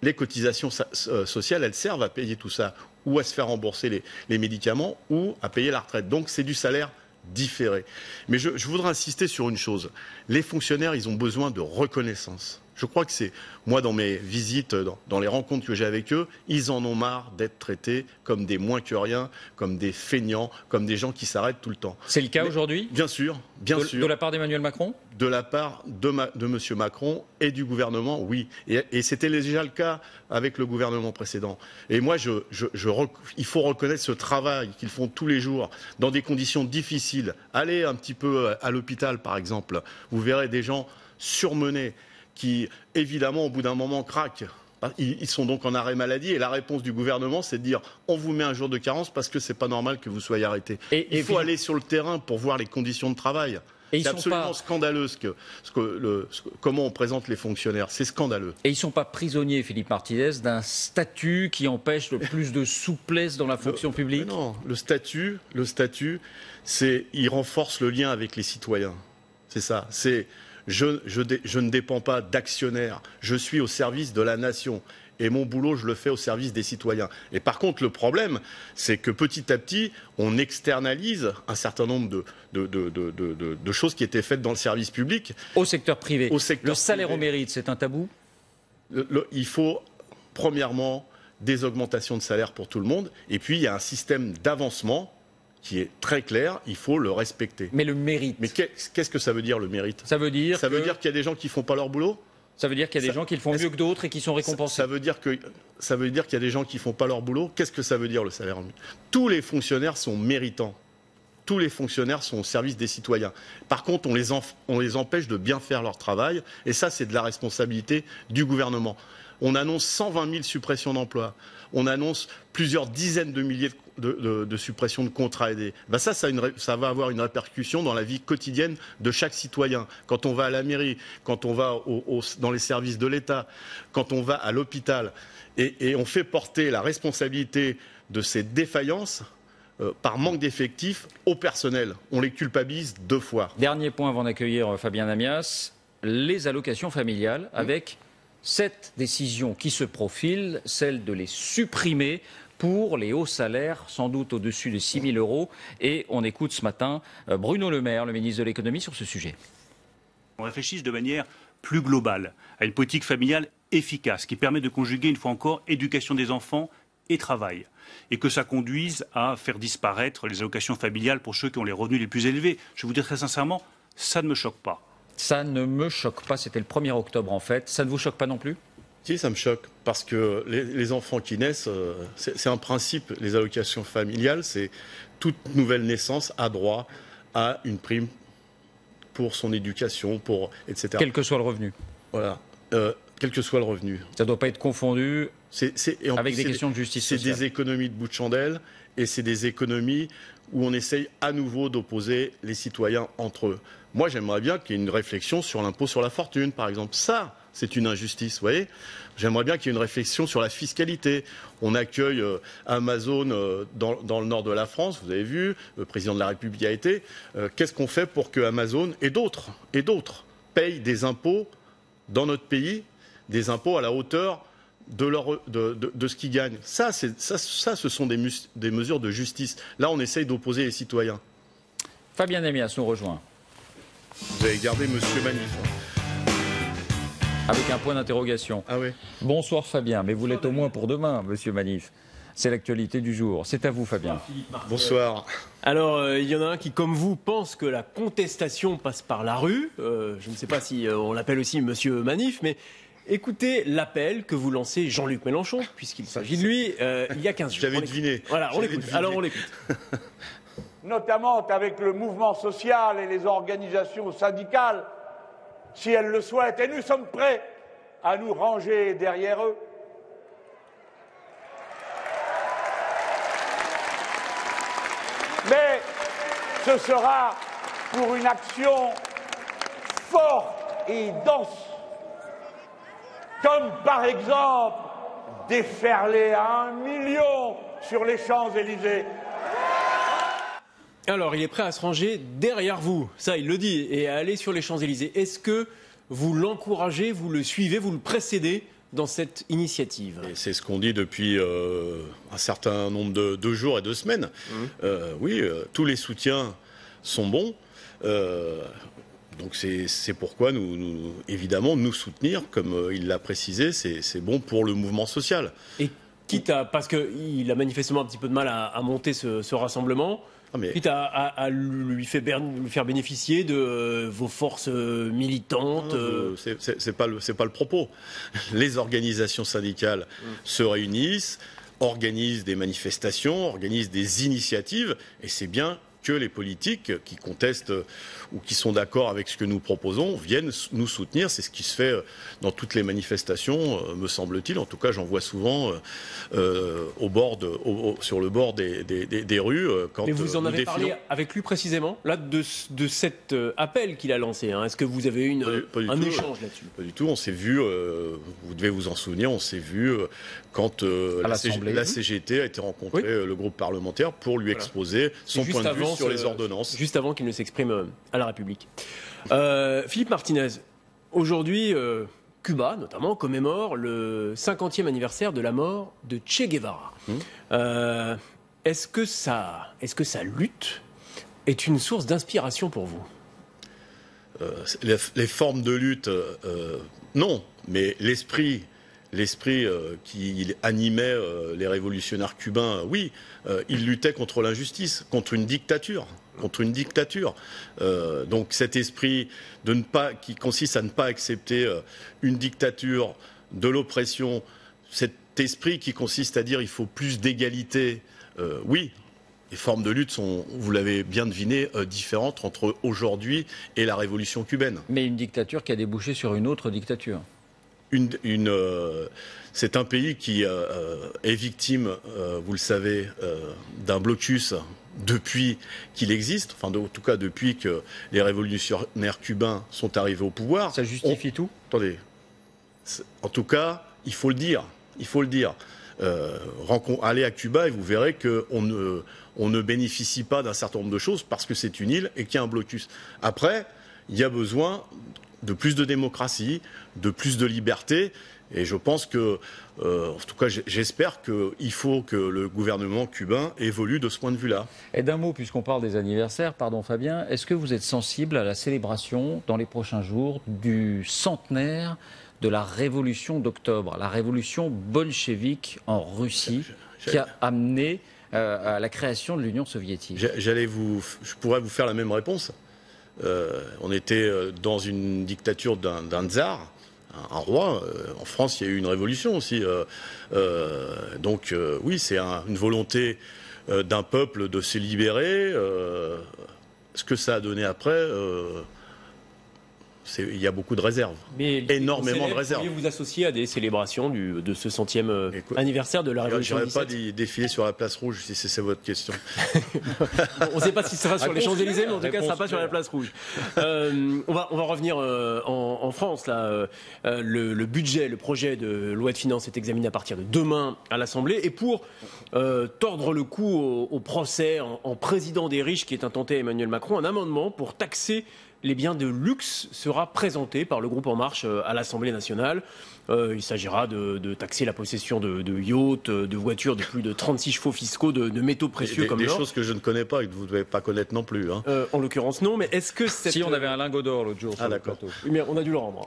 les cotisations sociales, elles servent à payer tout ça, ou à se faire rembourser les médicaments, ou à payer la retraite. Donc c'est du salaire différé. Mais je voudrais insister sur une chose. Les fonctionnaires, ils ont besoin de reconnaissance. Je crois que c'est, moi, dans mes visites, dans les rencontres que j'ai avec eux, ils en ont marre d'être traités comme des moins que rien, comme des feignants, comme des gens qui s'arrêtent tout le temps. C'est le cas aujourd'hui ? Bien sûr. De la part d'Emmanuel Macron ? De la part de M. Macron et du gouvernement, oui. Et c'était déjà le cas avec le gouvernement précédent. Et moi, il faut reconnaître ce travail qu'ils font tous les jours, dans des conditions difficiles. Allez un petit peu à l'hôpital, par exemple. Vous verrez des gens surmenés, qui, évidemment, au bout d'un moment, craquent. Ils sont donc en arrêt maladie et la réponse du gouvernement, c'est de dire on vous met un jour de carence parce que c'est pas normal que vous soyez arrêté. Il faut aller sur le terrain pour voir les conditions de travail. C'est absolument scandaleux comment on présente les fonctionnaires. C'est scandaleux. Et ils ne sont pas prisonniers, Philippe Martinez, d'un statut qui empêche le plus de souplesse dans la fonction publique? Non, le statut, il renforce le lien avec les citoyens. C'est ça. Je ne dépends pas d'actionnaires, je suis au service de la nation. Et mon boulot, je le fais au service des citoyens. Et par contre, le problème, c'est que petit à petit, on externalise un certain nombre de choses qui étaient faites dans le service public. Au secteur privé. Le salaire au mérite, c'est un tabou ? Il faut, premièrement, des augmentations de salaire pour tout le monde. Et puis, il y a un système d'avancement qui est très clair, il faut le respecter. Mais le mérite. Mais qu'est-ce que ça veut dire, le mérite? Ça veut dire qu'il y a des gens qui ne font pas leur boulot? Ça veut dire qu'il y a des gens qui le font mieux que d'autres et qui sont récompensés? Ça veut dire qu'il y a des gens qui ne font pas leur boulot? Qu'est-ce que ça veut dire, le salaire? Tous les fonctionnaires sont méritants. Tous les fonctionnaires sont au service des citoyens. Par contre, on les empêche de bien faire leur travail. Et ça, c'est de la responsabilité du gouvernement. On annonce 120 000 suppressions d'emplois. On annonce plusieurs dizaines de milliers de suppressions de contrats aidés. Ça va avoir une répercussion dans la vie quotidienne de chaque citoyen. Quand on va à la mairie, quand on va dans les services de l'État, quand on va à l'hôpital, et on fait porter la responsabilité de ces défaillances par manque d'effectifs au personnel. On les culpabilise 2 fois. Dernier point avant d'accueillir Fabien Amias, les allocations familiales avec cette décision qui se profile, celle de les supprimer pour les hauts salaires, sans doute au-dessus de 6 000 €. Et on écoute ce matin Bruno Le Maire, le ministre de l'économie, sur ce sujet. On réfléchisse de manière plus globale, à une politique familiale efficace, qui permet de conjuguer, une fois encore, éducation des enfants et travail, et que ça conduise à faire disparaître les allocations familiales pour ceux qui ont les revenus les plus élevés. Je vous dis très sincèrement, ça ne me choque pas. Ça ne me choque pas, c'était le 1er octobre en fait. Ça ne vous choque pas non plus ? Si, ça me choque, parce que les enfants qui naissent, c'est un principe, les allocations familiales, c'est toute nouvelle naissance a droit à une prime pour son éducation, etc. Quel que soit le revenu. Voilà, quel que soit le revenu. Ça ne doit pas être confondu avec des questions de justice sociale. C'est des économies de bout de chandelle, et c'est des économies où on essaye à nouveau d'opposer les citoyens entre eux. Moi, j'aimerais bien qu'il y ait une réflexion sur l'impôt sur la fortune, par exemple. Ça, c'est une injustice, vous voyez. J'aimerais bien qu'il y ait une réflexion sur la fiscalité. On accueille Amazon dans le nord de la France, vous avez vu, le président de la République y a été. Qu'est-ce qu'on fait pour que Amazon et d'autres payent des impôts dans notre pays, des impôts à la hauteur de ce qu'ils gagnent. Ça, ce sont des mesures de justice. Là, on essaye d'opposer les citoyens. Fabien Amias nous rejoint. Vous avez gardé Monsieur Manif. Avec un point d'interrogation. Ah oui. Bonsoir Fabien, mais vous l'êtes au moins pour demain, Monsieur Manif. C'est l'actualité du jour. C'est à vous, Fabien. Bonsoir. Alors, il y en a un qui, comme vous, pense que la contestation passe par la rue. Je ne sais pas si on l'appelle aussi Monsieur Manif, mais écoutez l'appel que vous lancez Jean-Luc Mélenchon, puisqu'il s'agit de lui, il y a 15 jours. J'avais deviné. Voilà, on l'écoute. Alors, on l'écoute. Notamment avec le mouvement social et les organisations syndicales, si elles le souhaitent, et nous sommes prêts à nous ranger derrière eux. Mais ce sera pour une action forte et dense, comme par exemple déferler à 1 million sur les Champs-Élysées. Alors, il est prêt à se ranger derrière vous, ça il le dit, et à aller sur les Champs-Élysées. Est-ce que vous l'encouragez, vous le suivez, vous le précédez dans cette initiative? C'est ce qu'on dit depuis un certain nombre de jours et de semaines. Oui, tous les soutiens sont bons. Donc c'est pourquoi évidemment, nous soutenir, comme il l'a précisé, c'est bon pour le mouvement social. Et quitte à, parce qu'il a manifestement un petit peu de mal à monter ce rassemblement, quitte à lui faire bénéficier de vos forces militantes. C'est pas le propos. Les organisations syndicales se réunissent, organisent des manifestations, organisent des initiatives, et c'est bien que les politiques qui contestent ou qui sont d'accord avec ce que nous proposons viennent nous soutenir. C'est ce qui se fait dans toutes les manifestations, me semble-t-il. En tout cas, j'en vois souvent sur le bord des rues. Mais vous en avez parlé avec lui précisément, là, de cet appel qu'il a lancé. Est-ce que vous avez eu un échange là-dessus? Pas du tout. On s'est vu, vous devez vous en souvenir, on s'est vu quand la CGT a été rencontrée, le groupe parlementaire, pour lui exposer son point de vue sur les ordonnances. Juste avant qu'il ne s'exprime à la République. Philippe Martinez, aujourd'hui, Cuba, notamment, commémore le 50e anniversaire de la mort de Che Guevara. Est-ce que sa lutte est une source d'inspiration pour vous? Les formes de lutte, non, mais l'esprit qui animait les révolutionnaires cubains, oui, ils luttaient contre l'injustice, contre une dictature. Donc cet esprit qui consiste à ne pas accepter une dictature, de l'oppression, cet esprit qui consiste à dire il faut plus d'égalité, oui. Les formes de lutte sont, vous l'avez bien deviné, différentes entre aujourd'hui et la révolution cubaine. Mais une dictature qui a débouché sur une autre dictature. C'est un pays qui est victime, vous le savez, d'un blocus depuis qu'il existe, en tout cas depuis que les révolutionnaires cubains sont arrivés au pouvoir. Ça justifie tout? Attendez. En tout cas, il faut le dire. Allez à Cuba et vous verrez qu'on ne bénéficie pas d'un certain nombre de choses parce que c'est une île et qu'il y a un blocus. Après, il y a besoin de plus de démocratie, de plus de liberté. Et je pense que, en tout cas, j'espère qu'il faut que le gouvernement cubain évolue de ce point de vue-là. Et d'un mot, puisqu'on parle des anniversaires, pardon Fabien, est-ce que vous êtes sensible à la célébration dans les prochains jours du centenaire de la révolution d'octobre, la révolution bolchevique en Russie, qui a amené à la création de l'Union soviétique? Je pourrais vous faire la même réponse. On était dans une dictature d'un tsar, un roi. En France, il y a eu une révolution aussi. Donc oui, c'est une volonté d'un peuple de se libérer. Ce que ça a donné après, il y a beaucoup de réserves. Mais énormément de réserves. Pourriez vous associer à des célébrations de ce 100e anniversaire de la Révolution de 17 ? Je n'irai pas défiler sur la place rouge, si c'est votre question. On ne sait pas si ce sera sur les Champs-Élysées, mais en tout cas, ce ne sera pas sur la place rouge. On va revenir en France. Là. Le budget, le projet de loi de finances est examiné à partir de demain à l'Assemblée. Et pour tordre le cou au procès en président des riches qui est intenté à Emmanuel Macron, un amendement pour taxer les biens de luxe sera présenté par le groupe En Marche à l'Assemblée nationale. Il s'agira de taxer la possession de yachts, de voitures de plus de 36 chevaux fiscaux, de métaux précieux comme l'or. Des choses que je ne connais pas et que vous ne devez pas connaître non plus. Hein. En l'occurrence, non. Mais est-ce que Si on avait un lingot d'or l'autre jour sur le plateau. Oui, mais on a dû le rendre.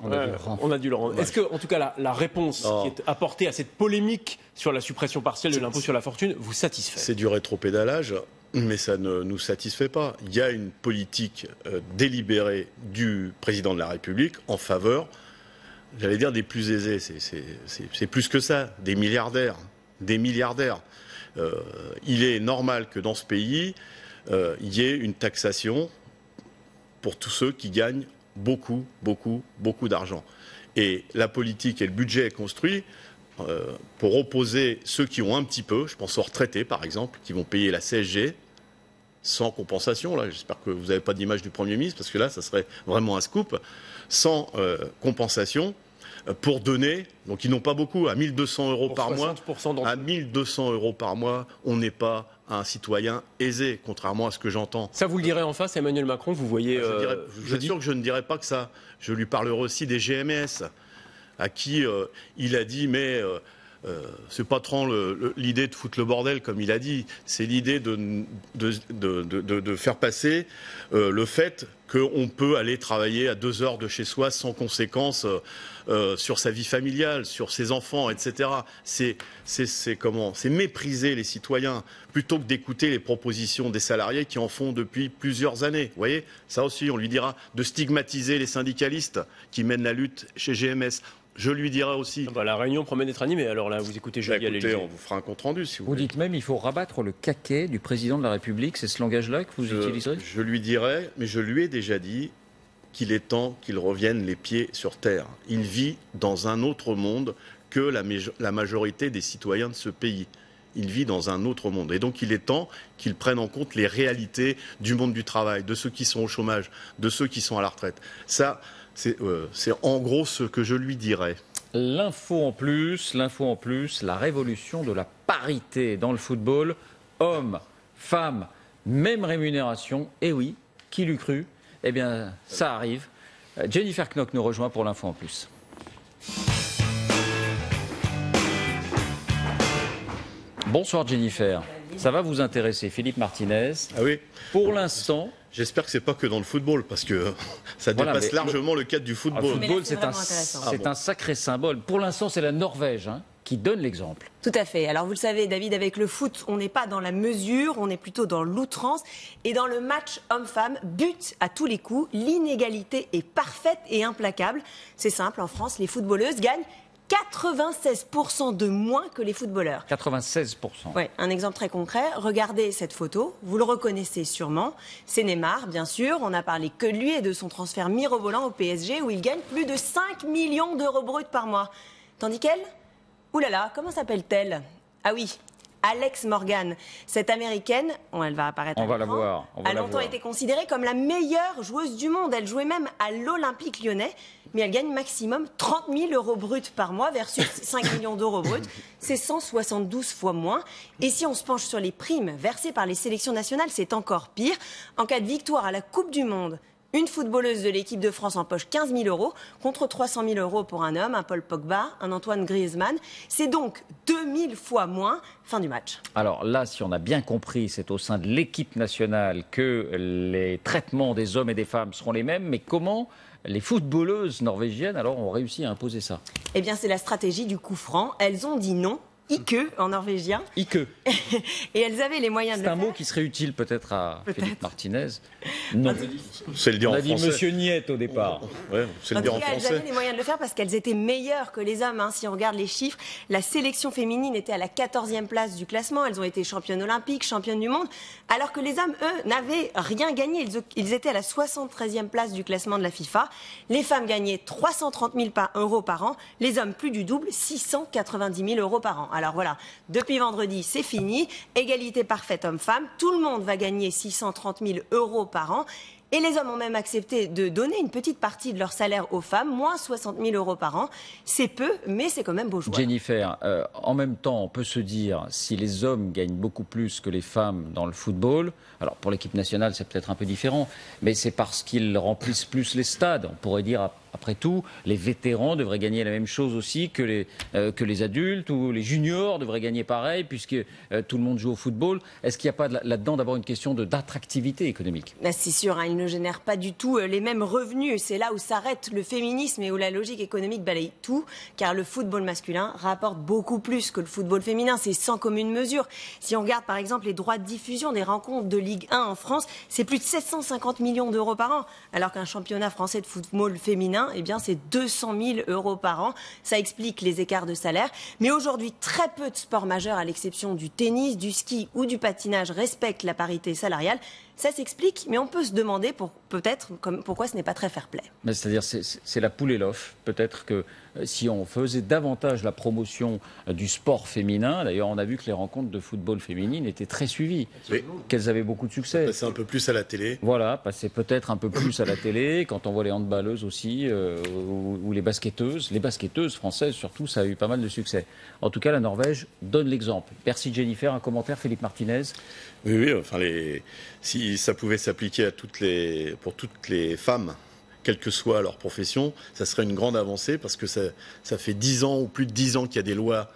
On a dû le rendre. Est-ce que, en tout cas, la réponse qui est apportée à cette polémique sur la suppression partielle de l'impôt sur la fortune vous satisfait? C'est du rétropédalage. Mais ça ne nous satisfait pas. Il y a une politique délibérée du président de la République en faveur, j'allais dire, des plus aisés. C'est plus que ça, des milliardaires. Des milliardaires. Il est normal que dans ce pays, il y ait une taxation pour tous ceux qui gagnent beaucoup, beaucoup, beaucoup d'argent. Et la politique et le budget est construit pour opposer ceux qui ont un petit peu, je pense aux retraités par exemple, qui vont payer la CSG, sans compensation, là, j'espère que vous n'avez pas d'image du Premier ministre, parce que là, ça serait vraiment un scoop, sans compensation, pour donner, donc ils n'ont pas beaucoup, à 1 200 euros par mois, à 1 200 euros par mois, on n'est pas un citoyen aisé, contrairement à ce que j'entends. Ça, vous le direz en face à Emmanuel Macron, vous voyez... je suis sûr que je ne dirais pas que ça. Je lui parlerai aussi des GMS, à qui il a dit, mais... c'est pas tant l'idée de foutre le bordel, comme il a dit, c'est l'idée de faire passer le fait qu'on peut aller travailler à 2 heures de chez soi sans conséquence sur sa vie familiale, sur ses enfants, etc. C'est mépriser les citoyens plutôt que d'écouter les propositions des salariés qui en font depuis plusieurs années. Vous voyez, ça aussi, on lui dira de stigmatiser les syndicalistes qui mènent la lutte chez GMS. Je lui dirai aussi. La réunion promet d'être animée, alors là, vous écoutez jeudi à l'Élysée. On vous fera un compte-rendu, si vous voulez. Vous dites même il faut rabattre le caquet du président de la République, c'est ce langage-là que vous utiliserez? Je lui dirai, mais je lui ai déjà dit qu'il est temps qu'il revienne les pieds sur terre. Il vit dans un autre monde que la majorité des citoyens de ce pays. Il vit dans un autre monde. Et donc il est temps qu'il prenne en compte les réalités du monde du travail, de ceux qui sont au chômage, de ceux qui sont à la retraite. Ça... C'est en gros ce que je lui dirais. L'info en plus, la révolution de la parité dans le football. Hommes, femmes, même rémunération. Et oui, qui l'eût cru? Eh bien, ça arrive. Jennifer Knock nous rejoint pour l'info en plus. Bonsoir Jennifer. Ça va vous intéresser, Philippe Martinez? Ah oui. Pour l'instant... J'espère que c'est pas que dans le football, parce que ça dépasse largement le cadre du football. Le football, c'est un sacré symbole. Pour l'instant, c'est la Norvège qui donne l'exemple. Tout à fait. Alors vous le savez, David, avec le foot, on n'est pas dans la mesure, on est plutôt dans l'outrance. Et dans le match homme-femme, but à tous les coups, l'inégalité est parfaite et implacable. C'est simple, en France, les footballeuses gagnent 96% de moins que les footballeurs. 96%. Ouais, un exemple très concret. Regardez cette photo. Vous le reconnaissez sûrement. C'est Neymar, bien sûr. On n'a parlé que de lui et de son transfert mirobolant au PSG où il gagne plus de 5 millions d'euros bruts par mois. Tandis qu'elle, oulala, comment s'appelle-t-elle? Ah oui, Alex Morgan. Cette américaine, elle va apparaître à l'écran, la voir. a longtemps été considérée comme la meilleure joueuse du monde. Elle jouait même à l'Olympique lyonnais, mais elle gagne maximum 30 000 euros bruts par mois versus 5 millions d'euros bruts. C'est 172 fois moins. Et si on se penche sur les primes versées par les sélections nationales, c'est encore pire. En cas de victoire à la Coupe du Monde, Une footballeuse de l'équipe de France empoche 15 000 € contre 300 000 € pour un homme, un Paul Pogba, un Antoine Griezmann. C'est donc 2000 fois moins. Fin du match. Alors là, si on a bien compris, c'est au sein de l'équipe nationale que les traitements des hommes et des femmes seront les mêmes. Mais comment les footballeuses norvégiennes alors ont réussi à imposer ça? Eh bien, c'est la stratégie du coup franc. Elles ont dit non. Ike en norvégien. Ike. Et elles avaient les moyens de le faire. C'est un mot qui serait utile peut-être à Philippe Martinez. Non. C'est le dire en français. On a dit Monsieur Niette au départ. Ouais, c'est le dire en français. Elles avaient les moyens de le faire parce qu'elles étaient meilleures que les hommes. Hein. Si on regarde les chiffres, la sélection féminine était à la 14e place du classement. Elles ont été championnes olympiques, championnes du monde. Alors que les hommes, eux, n'avaient rien gagné. Ils étaient à la 73e place du classement de la FIFA. Les femmes gagnaient 330 000 € par an. Les hommes, plus du double, 690 000 € par an. Alors voilà, depuis vendredi, c'est fini. Égalité parfaite homme-femme. Tout le monde va gagner 630 000 € par an. Et les hommes ont même accepté de donner une petite partie de leur salaire aux femmes, moins 60 000 € par an. C'est peu, mais c'est quand même beau joueur. Jennifer, en même temps, on peut se dire, si les hommes gagnent beaucoup plus que les femmes dans le football, alors pour l'équipe nationale, c'est peut-être un peu différent, mais c'est parce qu'ils remplissent plus les stades. On pourrait dire, après tout, les vétérans devraient gagner la même chose aussi que les adultes, ou les juniors devraient gagner pareil, puisque tout le monde joue au football. Est-ce qu'il n'y a pas là-dedans d'abord une question d'attractivité économique? C'est sûr, hein, ils ne génèrent pas du tout les mêmes revenus. C'est là où s'arrête le féminisme et où la logique économique balaye tout, car le football masculin rapporte beaucoup plus que le football féminin. C'est sans commune mesure. Si on regarde par exemple les droits de diffusion des rencontres de Ligue 1 en France, c'est plus de 750 millions d'euros par an, alors qu'un championnat français de football féminin, eh bien, c'est 200 000 € par an. Ça explique les écarts de salaire. Mais aujourd'hui, très peu de sports majeurs, à l'exception du tennis, du ski ou du patinage, respectent la parité salariale. Ça s'explique, mais on peut se demander pourquoi ce n'est pas très fair-play. C'est-à-dire, c'est la poule et l'œuf. Peut-être que si on faisait davantage la promotion du sport féminin, d'ailleurs on a vu que les rencontres de football féminine étaient très suivies, qu'elles avaient beaucoup de succès. Passer un peu plus à la télé. Voilà, passer peut-être un peu plus à la télé, quand on voit les handballeuses aussi, ou les basketteuses. Les basketteuses françaises surtout, ça a eu pas mal de succès. En tout cas, la Norvège donne l'exemple. Merci Jennifer, un commentaire, Philippe Martinez? Oui, enfin, si ça pouvait s'appliquer pour toutes les femmes, quelle que soit leur profession, ça serait une grande avancée parce que ça fait 10 ans ou plus de 10 ans qu'il y a des lois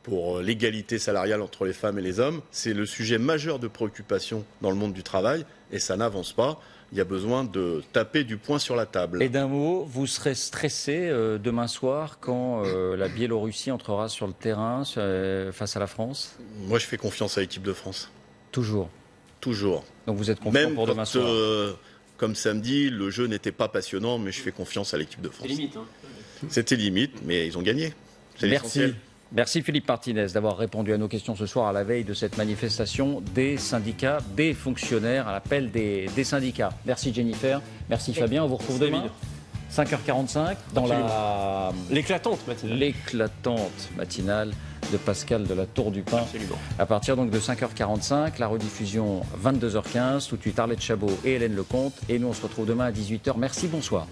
pour l'égalité salariale entre les femmes et les hommes. C'est le sujet majeur de préoccupation dans le monde du travail et ça n'avance pas. Il y a besoin de taper du poing sur la table. Et d'un mot, vous serez stressé demain soir quand la Biélorussie entrera sur le terrain face à la France? Moi, je fais confiance à l'équipe de France. Toujours? Toujours. Donc vous êtes confiant pour demain soir? Comme samedi, le jeu n'était pas passionnant, mais je fais confiance à l'équipe de France. C'était limite. C'était limite, mais ils ont gagné. C'est l'essentiel. Merci Philippe Martinez d'avoir répondu à nos questions ce soir à la veille de cette manifestation des syndicats, des fonctionnaires, à l'appel des syndicats. Merci Jennifer, merci Fabien, on vous retrouve demain 5h45 dans l'éclatante matinale de Pascal de la Tour du Pin. Absolument. À partir donc de 5h45, la rediffusion 22h15, tout de suite Arlette Chabot et Hélène Lecomte. Et nous on se retrouve demain à 18h. Merci, bonsoir.